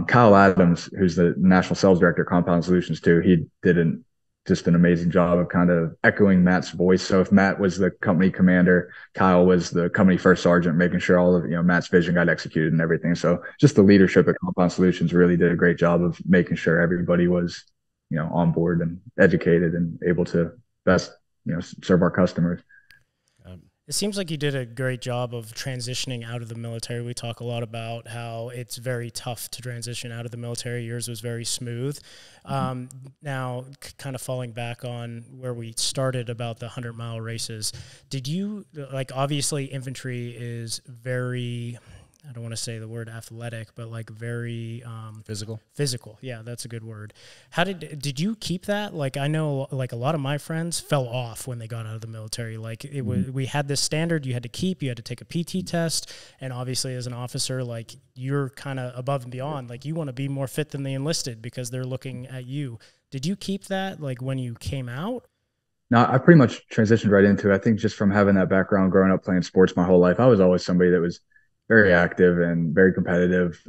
Kyle Adams, who's the national sales director of Compound Solutions too, he did just an amazing job of kind of echoing Matt's voice. So if Matt was the company commander, Kyle was the company first sergeant, making sure all of Matt's vision got executed and everything. So just the leadership at Compound Solutions really did a great job of making sure everybody was on board and educated and able to best serve our customers. It seems like you did a great job of transitioning out of the military. We talk a lot about how it's very tough to transition out of the military. Yours was very smooth. Now, kind of falling back on where we started about the 100-mile races, did you, like, obviously infantry is very, I don't want to say the word athletic, but like very physical. Yeah, that's a good word. How did you keep that? Like, I know like a lot of my friends fell off when they got out of the military. Like it was, we had this standard you had to keep, you had to take a PT test. And obviously as an officer, like you're kind of above and beyond, like you want to be more fit than the enlisted because they're looking at you. Did you keep that like when you came out? No, I pretty much transitioned right into it. I think just from having that background, growing up playing sports my whole life, I was always somebody that was very active and very competitive.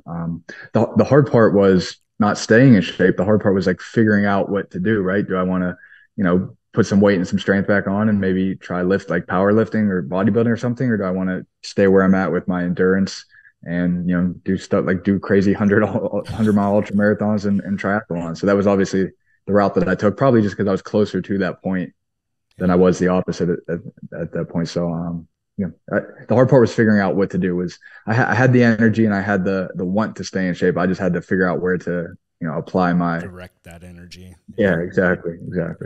The hard part was not staying in shape. The hard part was like figuring out what to do, right? Do I want to, put some weight and some strength back on and maybe try lift like powerlifting or bodybuilding or something? Or do I want to stay where I'm at with my endurance and, do stuff like do crazy 100-mile ultra marathons and triathlons? So that was obviously the route that I took, probably just because I was closer to that point than I was the opposite at that point. So, the hard part was figuring out what to do. Was I had the energy and I had the want to stay in shape. I just had to figure out where to apply my direct that energy. Yeah, exactly.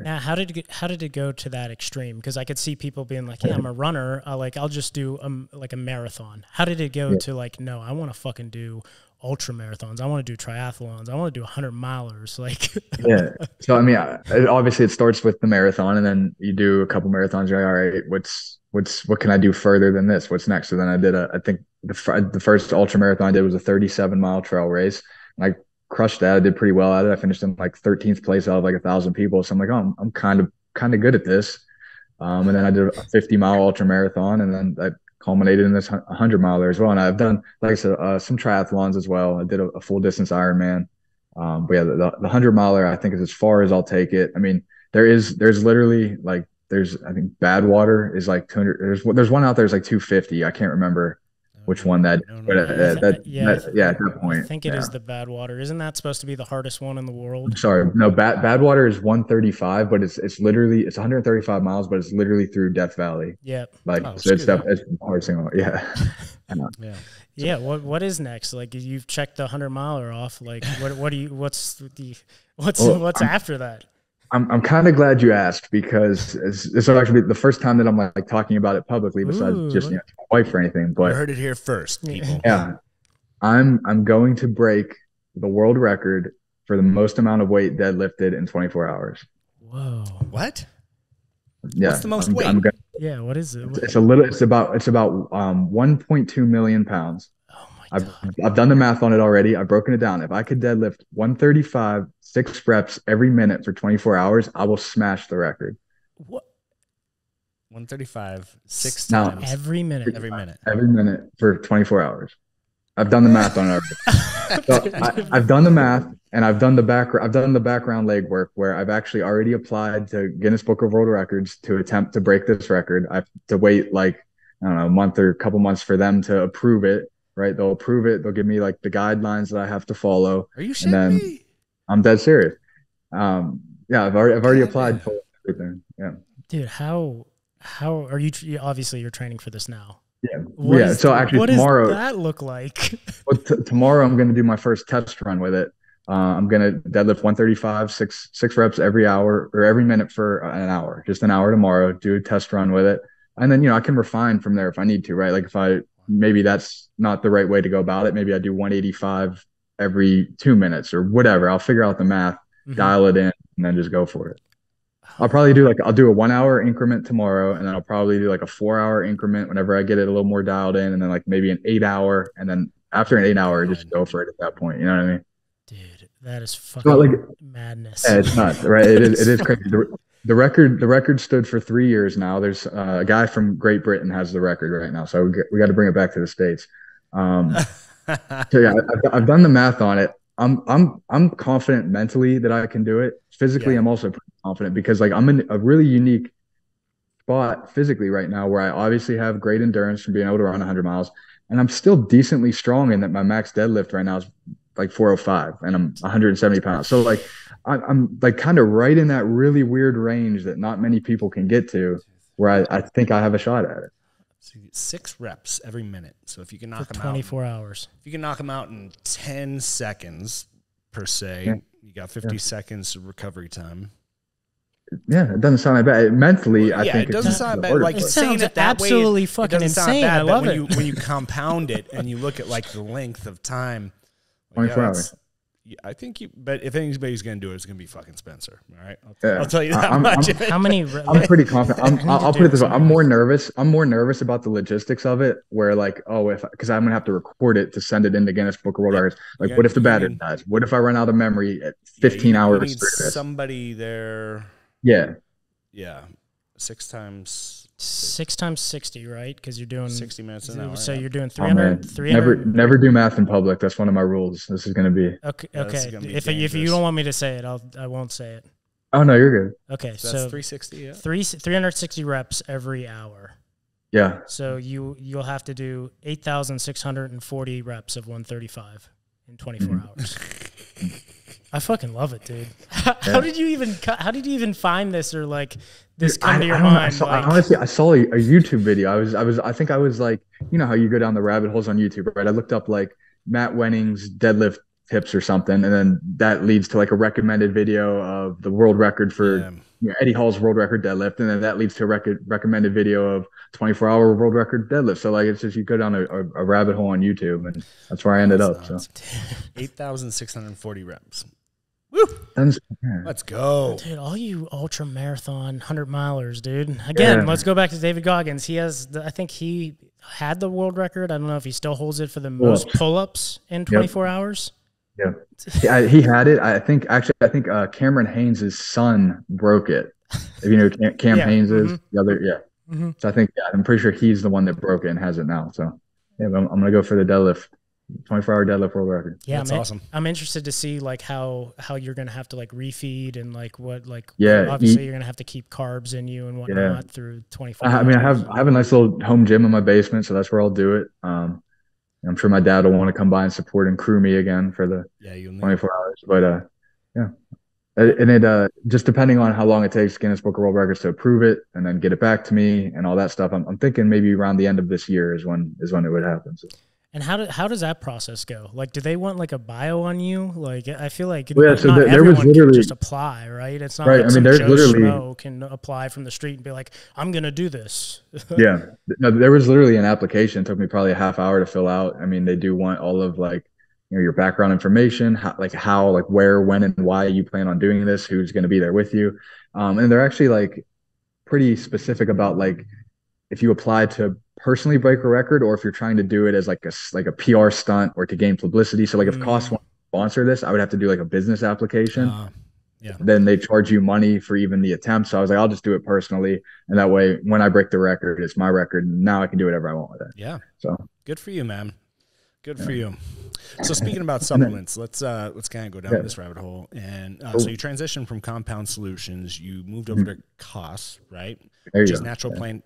Now, how did it go to that extreme? Because I could see people being like, "Yeah, I'm a runner. I'll just do like a marathon." How did it go to like, no, I want to fucking do ultra marathons. I want to do triathlons. I want to do 100-milers. Like, yeah. So I mean, obviously it starts with the marathon, and then you do a couple marathons. You're like, all right, what can I do further than this? What's next? So then I did I think the first ultra marathon I did was a 37-mile trail race. And I crushed that. I did pretty well at it. I finished in like 13th place out of like 1,000 people. So I'm like, oh, I'm kind of good at this. And then I did a 50-mile ultra marathon, and then that culminated in this 100-miler as well. And I've done, like I said, some triathlons as well. I did a full distance Ironman. But yeah, the 100-miler I think is as far as I'll take it. I mean, there's literally like I think Badwater is like 200. There's one out there is like 250. I can't remember which one that. But at that point, I think it is the Badwater. Isn't that supposed to be the hardest one in the world? I'm sorry, no. Badwater is 135, but it's literally 135 miles, but it's literally through Death Valley. Yeah, like so it's the hardest thing. Yeah, yeah. Yeah, what is next? Like you've checked the 100-miler off. Like what's after that? I'm kind of glad you asked, because this will actually be the first time that I'm like talking about it publicly, besides just my wife or anything. But you heard it here first, people. Yeah, I'm going to break the world record for the most amount of weight deadlifted in 24 hours. Whoa! What? Yeah, what's the most weight? Yeah, what is it? It's about 1.2 million pounds. Oh my God. I've done the math on it already. I've broken it down. If I could deadlift 135, 6 reps every minute for 24 hours, I will smash the record. What? 135, 6 times. Every minute. Every minute for 24 hours. I've done the math on it. So I've done the math, and I've done the background legwork, where I've actually already applied to Guinness Book of World Records to attempt to break this record. I have to wait like, I don't know, a month or a couple months for them to approve it. Right? They'll approve it. They'll give me like the guidelines that I have to follow. Are you shitting me? I'm dead serious. Yeah, I've already applied for everything. Yeah. Dude, how are you? Obviously, you're training for this now. Yeah. So actually, tomorrow. What does that look like? Tomorrow, I'm going to do my first test run with it. I'm going to deadlift 135, six reps every hour or every minute for an hour, just an hour tomorrow. Do a test run with it, and then I can refine from there if I need to. Right? Like if maybe that's not the right way to go about it. Maybe I do 185 every 2 minutes or whatever. I'll figure out the math, dial it in, and then just go for it. I'll probably do I'll do a 1 hour increment tomorrow, and then I'll probably do like a 4 hour increment whenever I get it a little more dialed in, and then like maybe an 8 hour, and then after an 8 hour, just go for it at that point. You know what I mean? Dude, that is fucking madness. Yeah, it's not right. It is crazy. The record stood for 3 years now. There's a guy from Great Britain has the record right now, so we got to bring it back to the States. So yeah, I've done the math on it. I'm confident mentally that I can do it. Physically, I'm also pretty confident, because like I'm in a really unique spot physically right now, where I obviously have great endurance from being able to run 100 miles, and I'm still decently strong in that my max deadlift right now is like 405, and I'm 170 pounds. So like I'm like kind of right in that really weird range that not many people can get to, where I think I have a shot at it. So you get 6 reps every minute. So if you can knock for them 24 hours. If you can knock them out in 10 seconds per se, you got 50 seconds of recovery time. Yeah, it doesn't sound that bad. Mentally, I think it doesn't sound bad. Like it sounds absolutely fucking insane. I love it. When you compound it and you look at like the length of time, 24 hours. I think but if anybody's going to do it, it's going to be fucking Spencer. All right. I'll tell you that much. How many? I'm pretty confident. I'll put it this way. I'm more nervous about the logistics of it, where like, because I'm going to have to record it to send it into Guinness Book of World Records. Like, what if the battery dies? What if I run out of memory at 15 hours? You need somebody there. Yeah. 6 times 60, right? Because you're doing 60 minutes an hour. So you're doing 300. Never do math in public. That's one of my rules. This is going to be okay. If you don't want me to say it, I won't say it. Oh no, you're good. Okay, so that's 360. Yeah, 360 reps every hour. Yeah. So you'll have to do 8,640 reps of 135 in 24 hours. I fucking love it, dude. How did you even find this, or like this come to your mind? Honestly, I saw a YouTube video. I think I was like, you know how you go down the rabbit holes on YouTube, right? I looked up like Matt Wenning's deadlift tips or something, and then that leads to like a recommended video of the world record for Eddie Hall's world record deadlift, and then that leads to a recommended video of 24-hour world record deadlift. So like it's just you go down a rabbit hole on YouTube, and that's where I ended up. So 8,640 reps. Woo! Let's go. Dude, all you ultra marathon 100 milers, dude. Again, let's go back to David Goggins. I think he had the world record. I don't know if he still holds it for the most pull-ups in 24 hours. Yeah. He had it. I think Cameron Haynes' son broke it. If you know who Cam Yeah. Haynes is, Mm-hmm. the other, yeah. Mm-hmm. So I think, yeah, I'm pretty sure he's the one that broke it and has it now. So yeah, I'm gonna go for the deadlift, 24-hour deadlift world record. Yeah, that's awesome. I'm interested to see like how you're gonna have to like refeed and like what like Yeah, obviously you're gonna have to keep carbs in you and whatnot through 24 I mean, hours. I have a nice little home gym in my basement, so that's where I'll do it. I'm sure my dad will want to come by and support and crew me again for the 24 hours. But yeah. And it just depending on how long it takes Guinness Book of World Records to approve it and then get it back to me and all that stuff. I'm thinking maybe around the end of this year is when it would happen. So. And how does that process go? Like, do they want like a bio on you? Like, I feel like well, yeah, so not there was everyone can just apply, right? It's not right. like I mean, there's Joe Schmo can apply from the street and be like, I'm gonna do this. Yeah, no, there was literally an application. It took me probably a half hour to fill out. I mean, they do want all of like your background information, how, where, when, and why you plan on doing this, who's going to be there with you, and they're actually like pretty specific about like if you apply to personally break a record or if you're trying to do it as like a PR stunt or to gain publicity. So like if Cost wants to sponsor this, I would have to do like a business application. Yeah. Then they charge you money for even the attempt. So I was like, I'll just do it personally. And that way, when I break the record, it's my record. And now I can do whatever I want with it. Yeah. So good for you, man. Good for you. So speaking about supplements, let's kind of go down this rabbit hole. And so you transitioned from Compound Solutions, you moved over to COS, right? Which is natural plant,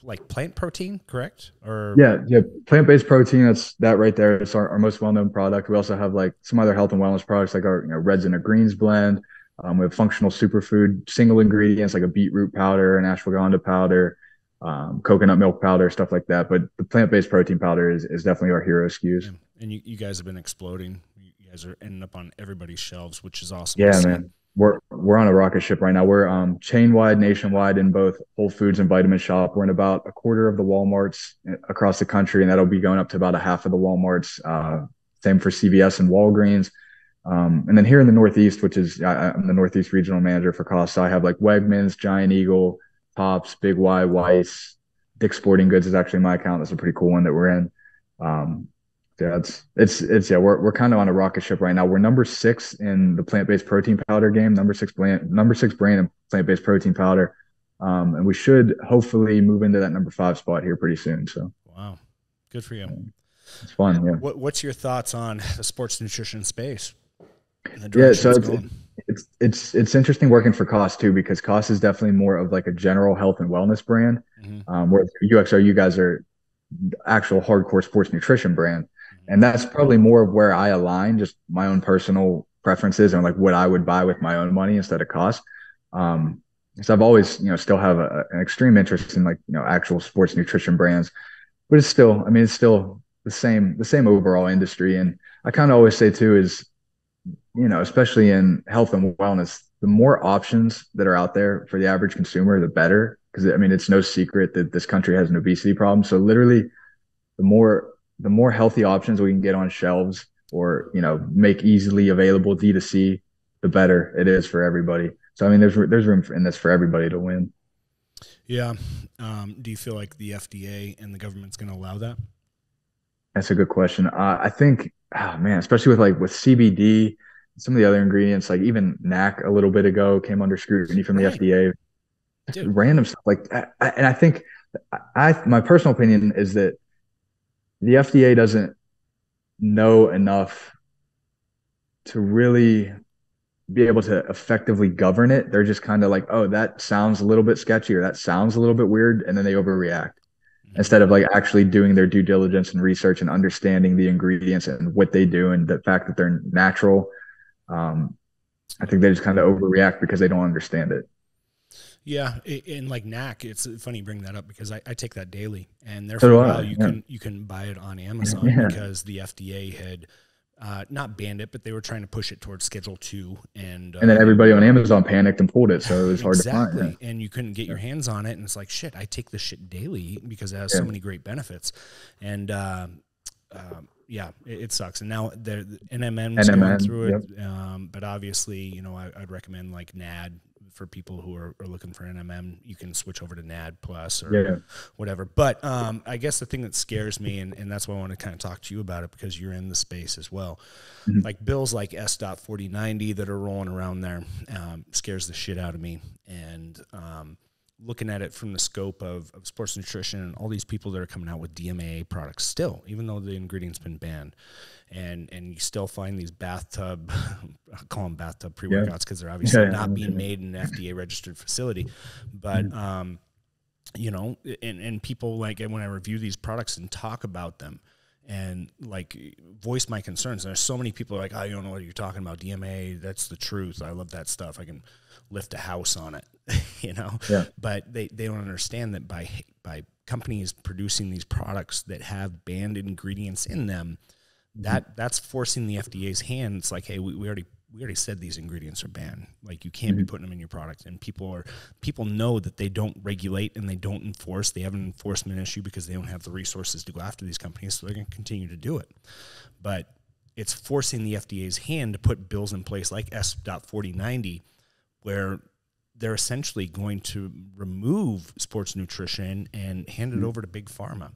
like plant protein, correct? Or yeah, plant-based protein. That's that right there. It's our most well-known product. We also have like some other health and wellness products, like our reds and a greens blend. We have functional superfood, single ingredients like a beetroot powder, an ashwagandha powder, coconut milk powder, stuff like that. But the plant-based protein powder is definitely our hero SKUs. Yeah. And you guys have been exploding. You guys are ending up on everybody's shelves, which is awesome. Yeah, man. We're on a rocket ship right now. We're chain wide, nationwide in both Whole Foods and Vitamin Shop. We're in about a quarter of the Walmarts across the country, and that'll be going up to about a half of the Walmarts. Same for CVS and Walgreens. And then here in the Northeast, which is I'm the Northeast regional manager for COS. So I have like Wegmans, Giant Eagle, Tops, Big Y, Weiss, Dick's Sporting Goods is actually my account. That's a pretty cool one that we're in. Yeah, we're kind of on a rocket ship right now. We're number 6 in the plant-based protein powder game, number six brand in plant-based protein powder. And we should hopefully move into that number 5 spot here pretty soon. So wow, good for you. It's fun. Yeah. What's your thoughts on the sports nutrition space? Yeah, so it's interesting working for COS too, because COS is definitely more of like a general health and wellness brand. Where UXO, you guys are actual hardcore sports nutrition brand. And that's probably more of where I align, just my own personal preferences and like what I would buy with my own money instead of cost. So I've always, still have an extreme interest in like, actual sports nutrition brands, but it's still the same overall industry. And I kind of always say too is, especially in health and wellness, the more options that are out there for the average consumer, the better. Because it's no secret that this country has an obesity problem. So literally, the more healthy options we can get on shelves or make easily available D2C, the better it is for everybody. So there's room in this for everybody to win. Yeah. Do you feel like the FDA and the government's going to allow that? That's a good question. I think, especially with CBD, some of the other ingredients, like even NAC a little bit ago came under scrutiny from the FDA. Dude. Random stuff and I think my personal opinion is that the FDA doesn't know enough to really be able to effectively govern it. They're just kind of like, oh, that sounds a little bit sketchy or that sounds a little bit weird. And then they overreact instead of like actually doing their due diligence and research and understanding the ingredients and what they do and the fact that they're natural. I think they just kind of overreact because they don't understand it. Yeah, and like NAC, it's funny you bring that up because I take that daily, and there for a while you can buy it on Amazon because the FDA had not banned it, but they were trying to push it towards Schedule 2, and then everybody on Amazon panicked and pulled it, so it was hard to find. Exactly, and you couldn't get your hands on it, and it's like shit. I take this shit daily because it has so many great benefits, and it sucks. And now NMN's going through it, but obviously, I'd recommend like NAD. for people who are looking for NMN, you can switch over to NAD plus or whatever. But I guess the thing that scares me, and that's why I want to kind of talk to you about it, because you're in the space as well. Like bills like S.4090 that are rolling around there scares the shit out of me. And looking at it from the scope of sports nutrition and all these people that are coming out with DMAA products still, even though the ingredient's been banned, and you still find these bathtub, I call them bathtub pre-workouts because they're obviously not being made in an FDA registered facility. But, you know, and people like, when I review these products and talk about them and like voice my concerns, there's so many people like, oh, you don't know what you're talking about. DMA, that's the truth. I love that stuff. I can lift a house on it, you know, but they don't understand that by companies producing these products that have banned ingredients in them, that's forcing the FDA's hand. It's like, hey, we already said these ingredients are banned. Like, you can't be putting them in your product. And people know that they don't regulate and they don't enforce. They have an enforcement issue because they don't have the resources to go after these companies. So they're going to continue to do it. But it's forcing the FDA's hand to put bills in place like S.4090, where they're essentially going to remove sports nutrition and hand it over to big pharma.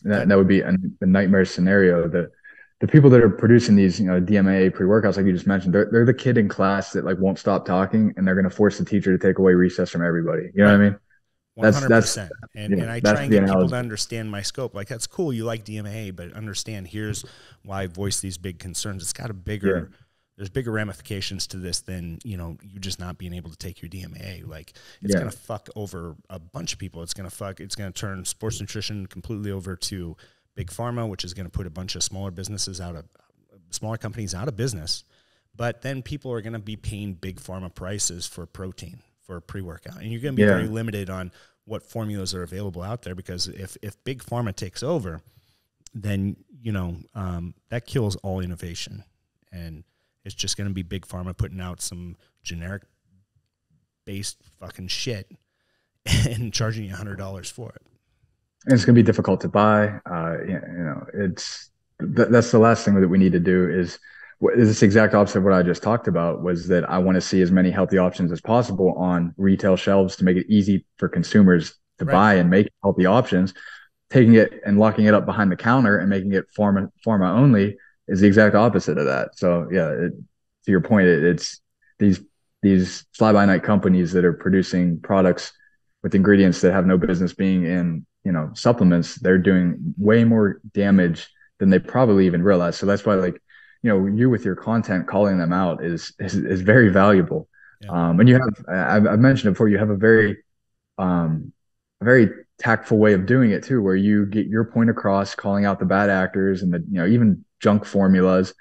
That would be a nightmare scenario. The people that are producing these, you know, DMAA pre-workouts, like you just mentioned, they're the kid in class that like won't stop talking, and they're going to force the teacher to take away recess from everybody. You know what I mean? 100%. And I try and get people to understand my scope. Like, that's cool, you like DMAA, but understand here's why I voice these big concerns. It's got a bigger, there's bigger ramifications to this than, you know, you just not being able to take your DMAA. Like, it's going to fuck over a bunch of people. It's going to turn sports nutrition completely over to big pharma, which is going to put a bunch of smaller companies out of business. But then people are going to be paying big pharma prices for protein, for a pre-workout. And you're going to be very limited on what formulas are available out there, because if big pharma takes over, then, you know, that kills all innovation. And it's just going to be big pharma putting out some generic based fucking shit and charging you $100 for it. And it's going to be difficult to buy. You know, that's the last thing that we need to do is this exact opposite of what I just talked about, was that I want to see as many healthy options as possible on retail shelves to make it easy for consumers to buy and make healthy options. Taking it and locking it up behind the counter and making it pharma only is the exact opposite of that. So to your point, it's these fly-by-night companies that are producing products with ingredients that have no business being in, you know, supplements. They're doing way more damage than they probably even realize. So that's why, like, you know, you with your content calling them out is very valuable. And you have, I've mentioned it before, you have a very tactful way of doing it too, where you get your point across, calling out the bad actors and the, you know, even junk formulas,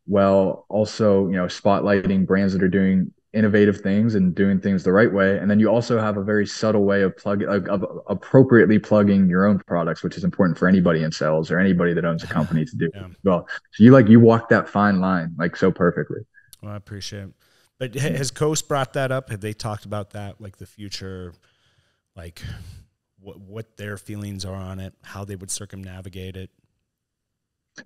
while also, you know, spotlighting brands that are doing innovative things and doing things the right way. And then you also have a very subtle way of appropriately plugging your own products, which is important for anybody in sales or anybody that owns a company to do as well. So you walk that fine line like so perfectly. Well, I appreciate it. But has Coast brought that up? Have they talked about that, like the future, like what their feelings are on it, how they would circumnavigate it?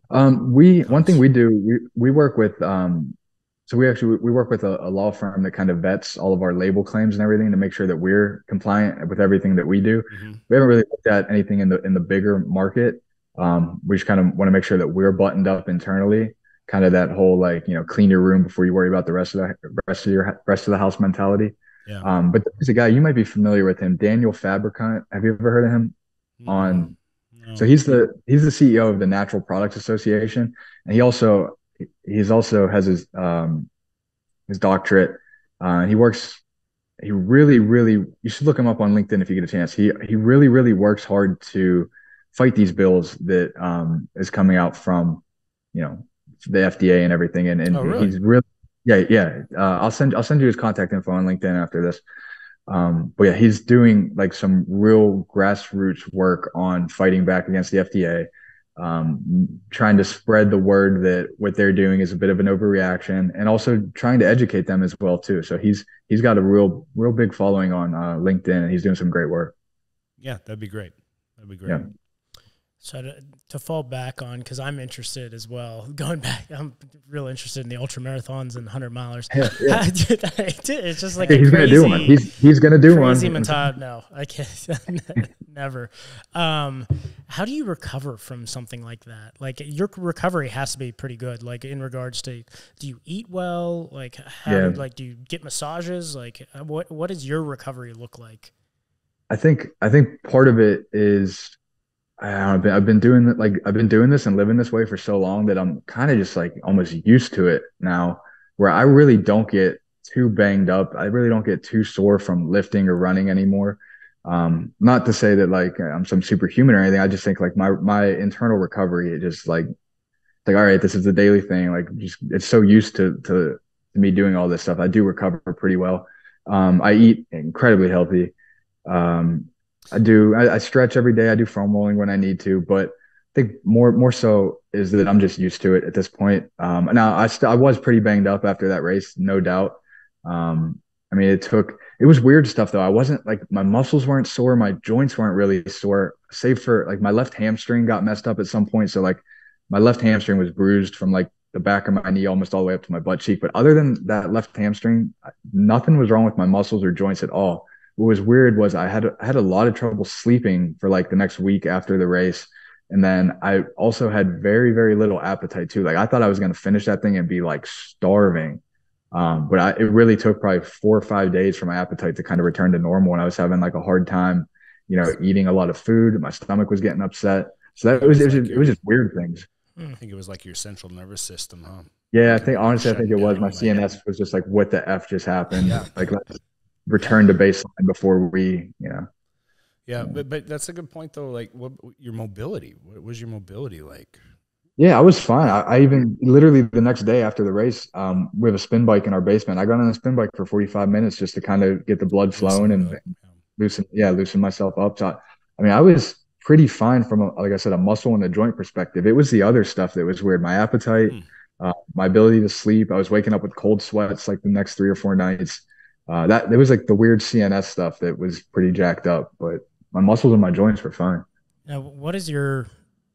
One thing we do, we work with, so we work with a law firm that kind of vets all of our label claims and everything to make sure that we're compliant with everything that we do. We haven't really looked at anything in the bigger market. We just kind of want to make sure that we're buttoned up internally, kind of that whole, like, you know, clean your room before you worry about the rest of the house mentality. But there's a guy, you might be familiar with him, Daniel Fabricant. Have you ever heard of him? No. So he's the CEO of the Natural Products Association, and he also has his doctorate. He really, you should look him up on LinkedIn if you get a chance. He really works hard to fight these bills that is coming out from, you know, the FDA and everything. And really? He's really, I'll send you his contact info on LinkedIn after this. But yeah, he's doing like some real grassroots work on fighting back against the FDA, trying to spread the word that what they're doing is a bit of an overreaction, and also trying to educate them as well too. So he's got a real big following on LinkedIn, and he's doing some great work. Yeah, that'd be great. Yeah. So to fall back on, because I'm interested as well. Going back, I'm real interested in the ultra marathons and 100-milers. Yeah. It's just like he's gonna do one. He's gonna do one. No, I can't. Never. How do you recover from something like that? Like your recovery has to be pretty good. Like in regards to, do you eat well? Like do you get massages? Like what does your recovery look like? I think part of it is, I've been doing this and living this way for so long that I'm kind of just like almost used to it now, where I really don't get too banged up. I really don't get too sore from lifting or running anymore. Not to say that like I'm some superhuman or anything. I just think like my internal recovery, it just like all right, this is a daily thing. Like just it's so used to me doing all this stuff. I do recover pretty well. I eat incredibly healthy. I stretch every day. I do foam rolling when I need to, but I think more so is that I'm just used to it at this point. Now I was pretty banged up after that race, no doubt. I mean, it was weird stuff though. I wasn't like, my muscles weren't sore. My joints weren't really sore, save for like my left hamstring got messed up at some point. So like my left hamstring was bruised from like the back of my knee almost all the way up to my butt cheek. But other than that left hamstring, nothing was wrong with my muscles or joints at all. What was weird was I had a lot of trouble sleeping for like the next week after the race. And then I also had very, very little appetite too. Like I thought I was going to finish that thing and be like starving. But it really took probably 4 or 5 days for my appetite to kind of return to normal. And I was having like a hard time, eating a lot of food. My stomach was getting upset. So it was just weird things. I think it was like your central nervous system, huh? Yeah, I think it was. My CNS was just like, what the F just happened? Yeah. Like, let's return to baseline before we. Yeah, but that's a good point though. Like, what your mobility? What was your mobility like? Yeah, I was fine. I even literally the next day after the race, we have a spin bike in our basement. I got on a spin bike for 45 minutes just to kind of get the blood flowing and loosen myself up. So, I mean, I was pretty fine from, like I said, a muscle and a joint perspective. It was the other stuff that was weird. My appetite, my ability to sleep. I was waking up with cold sweats like the next 3 or 4 nights. It was like the weird CNS stuff that was pretty jacked up, but my muscles and my joints were fine. Now, what is your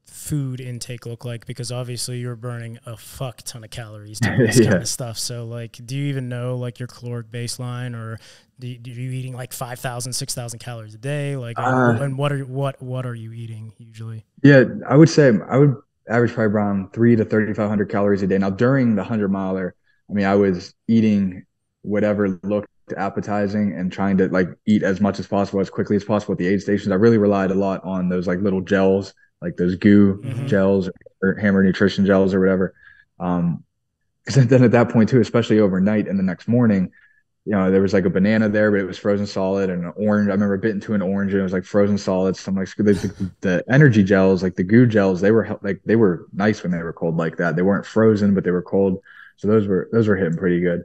food intake look like? Because obviously you're burning a fuck ton of calories doing this kind of stuff. So like, do you even know like your caloric baseline, or do you eating like 5,000, 6,000 calories a day? Like, and what are you eating usually? Yeah, I would say I would average probably around 3,000 to 3,500 calories a day. Now during the 100-miler, I mean, I was eating whatever looked appetizing and trying to like eat as much as possible, as quickly as possible at the aid stations. I really relied a lot on those like little gels, like those goo gels or Hammer Nutrition gels or whatever. Because then at that point too, especially overnight and the next morning, there was like a banana there, but it was frozen solid, and an orange. I remember bitten into an orange and it was like frozen solid. So I'm like, the energy gels, like the goo gels, they were nice when they were cold like that. They weren't frozen, but they were cold. So those were hitting pretty good.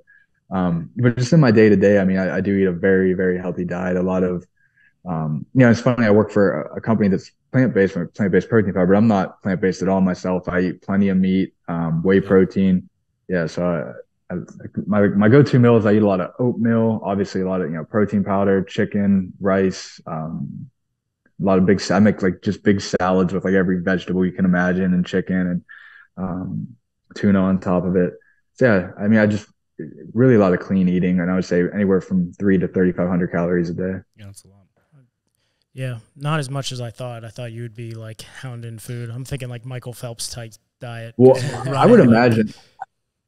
But just in my day to day, I mean, I do eat a very, very healthy diet. A lot of, it's funny. I work for a company that's plant-based protein powder, but I'm not plant-based at all myself. I eat plenty of meat, whey protein. Yeah. So my go-to meal is I eat a lot of oatmeal, obviously a lot of, protein powder, chicken, rice, a lot of I make like just big salads with like every vegetable you can imagine, and chicken and, tuna on top of it. So yeah, I mean, really a lot of clean eating, and I would say anywhere from 3,000 to 3,500 calories a day. Yeah, that's a lot. Yeah, not as much as I thought. I thought you would be like hounding food. I'm thinking like Michael Phelps type diet. Well, I would imagine.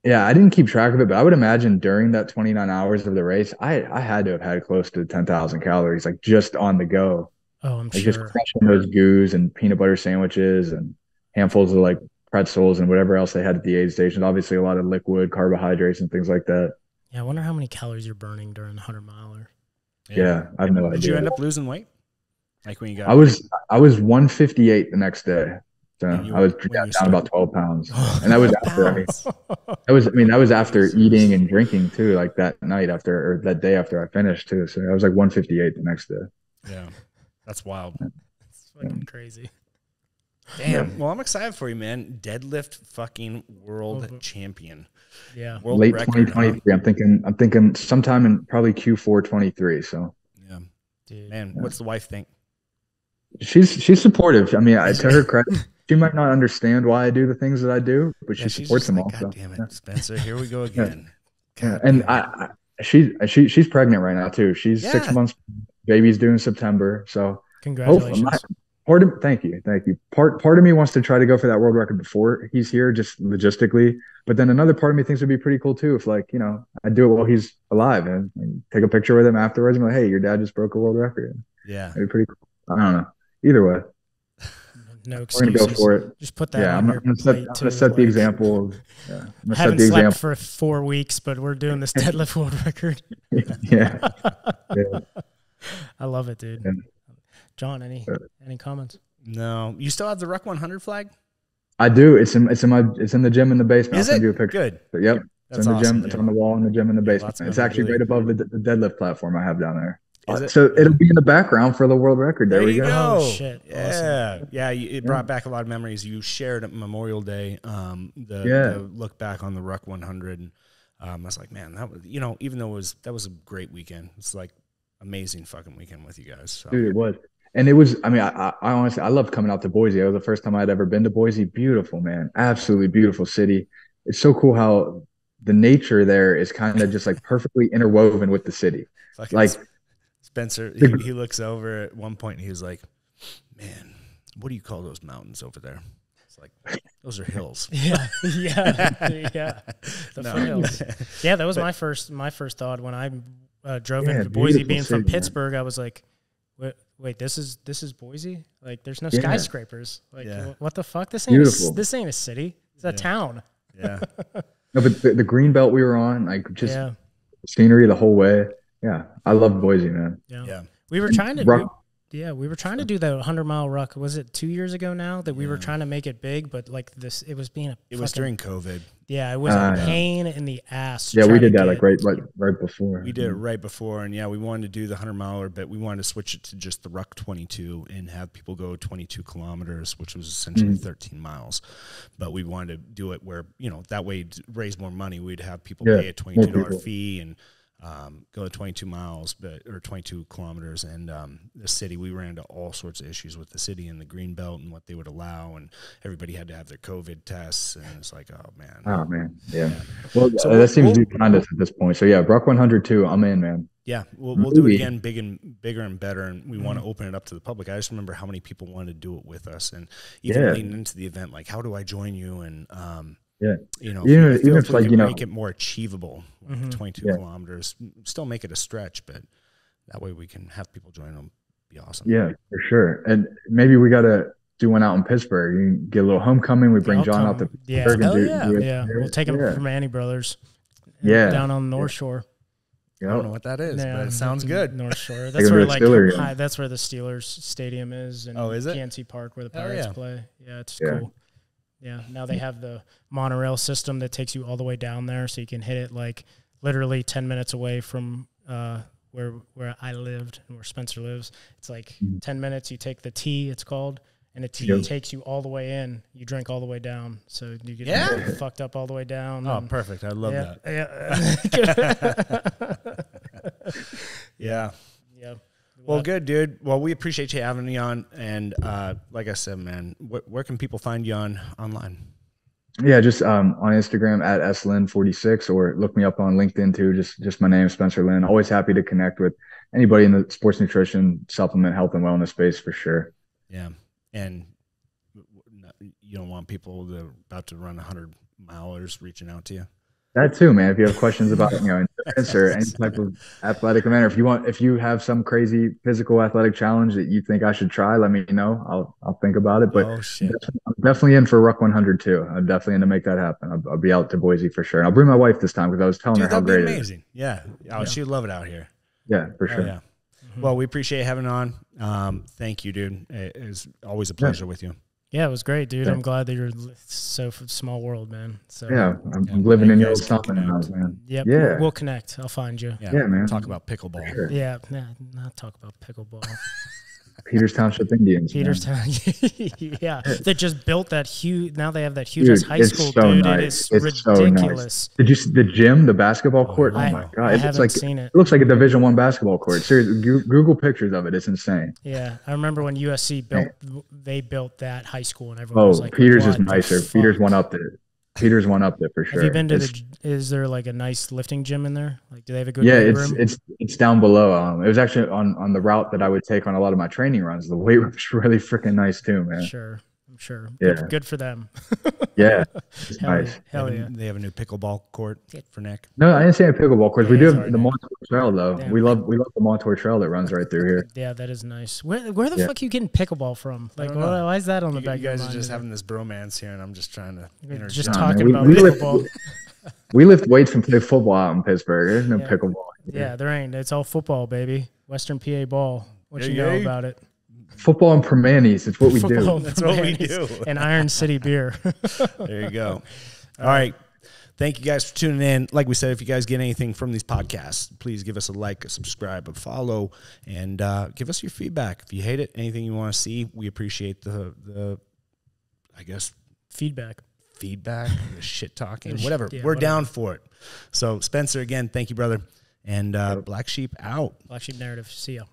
Yeah, I didn't keep track of it, but I would imagine during that 29 hours of the race, I had to have had close to 10,000 calories, like just on the go. Oh, I'm like sure. Just crushing those goos and peanut butter sandwiches and handfuls of like pretzels and whatever else they had at the aid station. Obviously, a lot of liquid carbohydrates and things like that. Yeah, I wonder how many calories you're burning during the 100-miler. Yeah, I have no idea. Did you end up losing weight? Like when you got? I was 158 the next day. So I was down about 12 pounds, and that was after. That was after eating and drinking too, like that night after, or that day after I finished too. So I was like 158 the next day. Yeah, that's wild. It's fucking crazy. Damn. Well, I'm excited for you, man. Deadlift fucking world champion. Yeah. World late record, 2023. Huh? I'm thinking sometime in probably Q4 23. So yeah. Dude. Man, what's the wife think? She's supportive. I mean, to her credit, she might not understand why I do the things that I do, but she supports them all. God damn it, Spencer! Here we go again. Yeah. And she's pregnant right now too. She's 6 months. Baby's due in September. So congratulations. Thank you. Part of me wants to try to go for that world record before he's here, just logistically. But then another part of me thinks it'd be pretty cool too if, like, I do it while he's alive and take a picture with him afterwards. I'm like, hey, your dad just broke a world record. Yeah, it'd be pretty cool. I don't know. Either way, no excuses. We're gonna go for it. Just put that. Yeah, on I'm gonna set the example. I haven't slept for 4 weeks, but we're doing this deadlift world record. Yeah. I love it, dude. Yeah. John, any comments? No. You still have the Ruck 100 flag? I do. It's in the gym in the basement. Is I'll send it? you a picture. Good. But yep. That's it's in the awesome, gym. dude. It's on the wall in the gym in the basement. It's actually right above the deadlift platform I have down there. So it'll be in the background for the world record. There we go. Oh, shit. Yeah. Awesome. Yeah. It brought back a lot of memories. You shared at Memorial Day, the look back on the Ruck 100. I was like, man, that was, even though that was a great weekend. It's like amazing fucking weekend with you guys. So. Dude, it was. And it was, I mean, I honestly, I loved coming out to Boise. It was the first time I'd ever been to Boise. Beautiful, man. Absolutely beautiful city. It's so cool how the nature there is kind of just like perfectly interwoven with the city. Like Spencer, he looks over at one point and he was like, man, what do you call those mountains over there? It's like, those are hills. Yeah. The foothills. Yeah, that was my first thought when I drove into Boise. Being from Pittsburgh, I was like, wait, this is Boise? Like, there's no skyscrapers. Like, what the fuck? This ain't a city. It's a town. Yeah. No, but the green belt we were on, like, just scenery the whole way. Yeah, I love Boise, man. Yeah. We were trying to we were trying to do the 100-mile ruck. Was it 2 years ago now that we were trying to make it big, but like this, it was during COVID. Yeah, it was a pain in the ass. Yeah, we did that like right before. We did it right before, and we wanted to do the 100-miler, but we wanted to switch it to just the Ruck 22 and have people go 22 kilometers, which was essentially 13 miles. But we wanted to do it where that way to raise more money. We'd have people pay a $22 fee and go 22 miles, or 22 kilometers. And the city, we ran into all sorts of issues with the city and the green belt and what they would allow, and everybody had to have their COVID tests, and it's like, oh man. Yeah. Well, so that seems to be behind us at this point. So yeah, Ruck 102, I'm in, man. Yeah, we'll do it again, bigger and better, and we want to open it up to the public. I just remember how many people wanted to do it with us, and even leading into the event, like, how do I join you? And even if like make it more achievable, 22 kilometers, still make it a stretch, but that way we can have people join them. Be awesome. Yeah, for sure. And maybe we got to do one out in Pittsburgh. You can get a little homecoming. We bring John out to Pittsburgh. We'll take him from Annie Brothers. Down on the North Shore. I don't know what that is, but it sounds good. North Shore. That's where that's where the Steelers Stadium is, and is it? PNC Park where the Pirates play. Yeah, it's cool. Yeah, now they have the monorail system that takes you all the way down there, so you can hit it like literally 10 minutes away from where I lived and where Spencer lives. It's like 10 minutes. You take the T, it's called, and the T takes you all the way in. You drink all the way down, so you get fucked up all the way down. Oh, perfect! I love that. Yeah. Well, good, dude. Well, we appreciate you having me on. And like I said, man, where can people find you online? Yeah, just on Instagram at slyn46, or look me up on LinkedIn too. Just my name, Spencer Lynn. Always happy to connect with anybody in the sports nutrition, supplement, health, and wellness space for sure. Yeah, and you don't want people that are about to run 100 milers reaching out to you. That too, man. If you have questions about endurance or any type of athletic event, or if you have some crazy physical athletic challenge that you think I should try, let me know. I'll think about it. But I'm definitely in for Ruck 100 too. I'm definitely in to make that happen. I'll be out to Boise for sure. And I'll bring my wife this time because I was telling her how great it is. Amazing. Yeah. She'd love it out here. Yeah, for sure. Yeah. Well, we appreciate having on. Thank you, dude. It's always a pleasure with you. Yeah, it was great, dude. I'm glad that you're so small world, man. So I'm living in your something house, man. Yep. Yeah, we'll connect. I'll find you. Yeah, man. Talk about pickleball. Sure. Yeah, not talk about pickleball. Peters Township Indians. Peterstown, yeah, they just built that huge. Now they have that huge high school, so dude. Nice. It is ridiculous. So nice. Did you see the gym, the basketball court? Oh my god, I haven't seen it. It looks like a Division I basketball court. Seriously, Google pictures of it. It's insane. Yeah, I remember when USC built that high school, and everyone was like, Peters is nicer. Peters went up there. Peters went up there for sure. Have you been to is there like a nice lifting gym in there? Like, do they have a good room? It's down below. It was actually on the route that I would take on a lot of my training runs. The weight room is really freaking nice too, man. I'm sure. Yeah. Good for them. Yeah. It's nice. Hell yeah. They have a new pickleball court for Nick. No, I didn't say a pickleball court. We do have the Montour Trail though. Damn. We love the Montour Trail that runs right through here. Yeah, that is nice. Where the fuck are you getting pickleball from? Like, why is that on the back of your mind? You guys are just having this bromance here, and I'm just trying to just talking about pickleball. We lift weights and play football out in Pittsburgh. There's no pickleball. Yeah, there ain't. It's all football, baby. Western PA ball. What you know about it? Football and Permanis. It's what we do. That's what we do. And Iron City beer. There you go. All right. Thank you guys for tuning in. Like we said, if you guys get anything from these podcasts, please give us a like, a subscribe, a follow, and give us your feedback. If you hate it, anything you want to see, we appreciate the I guess, feedback, the shit talking, whatever. We're down for it. So, Spencer, again, thank you, brother. And Black Sheep out. Black Sheep Narrative. See ya.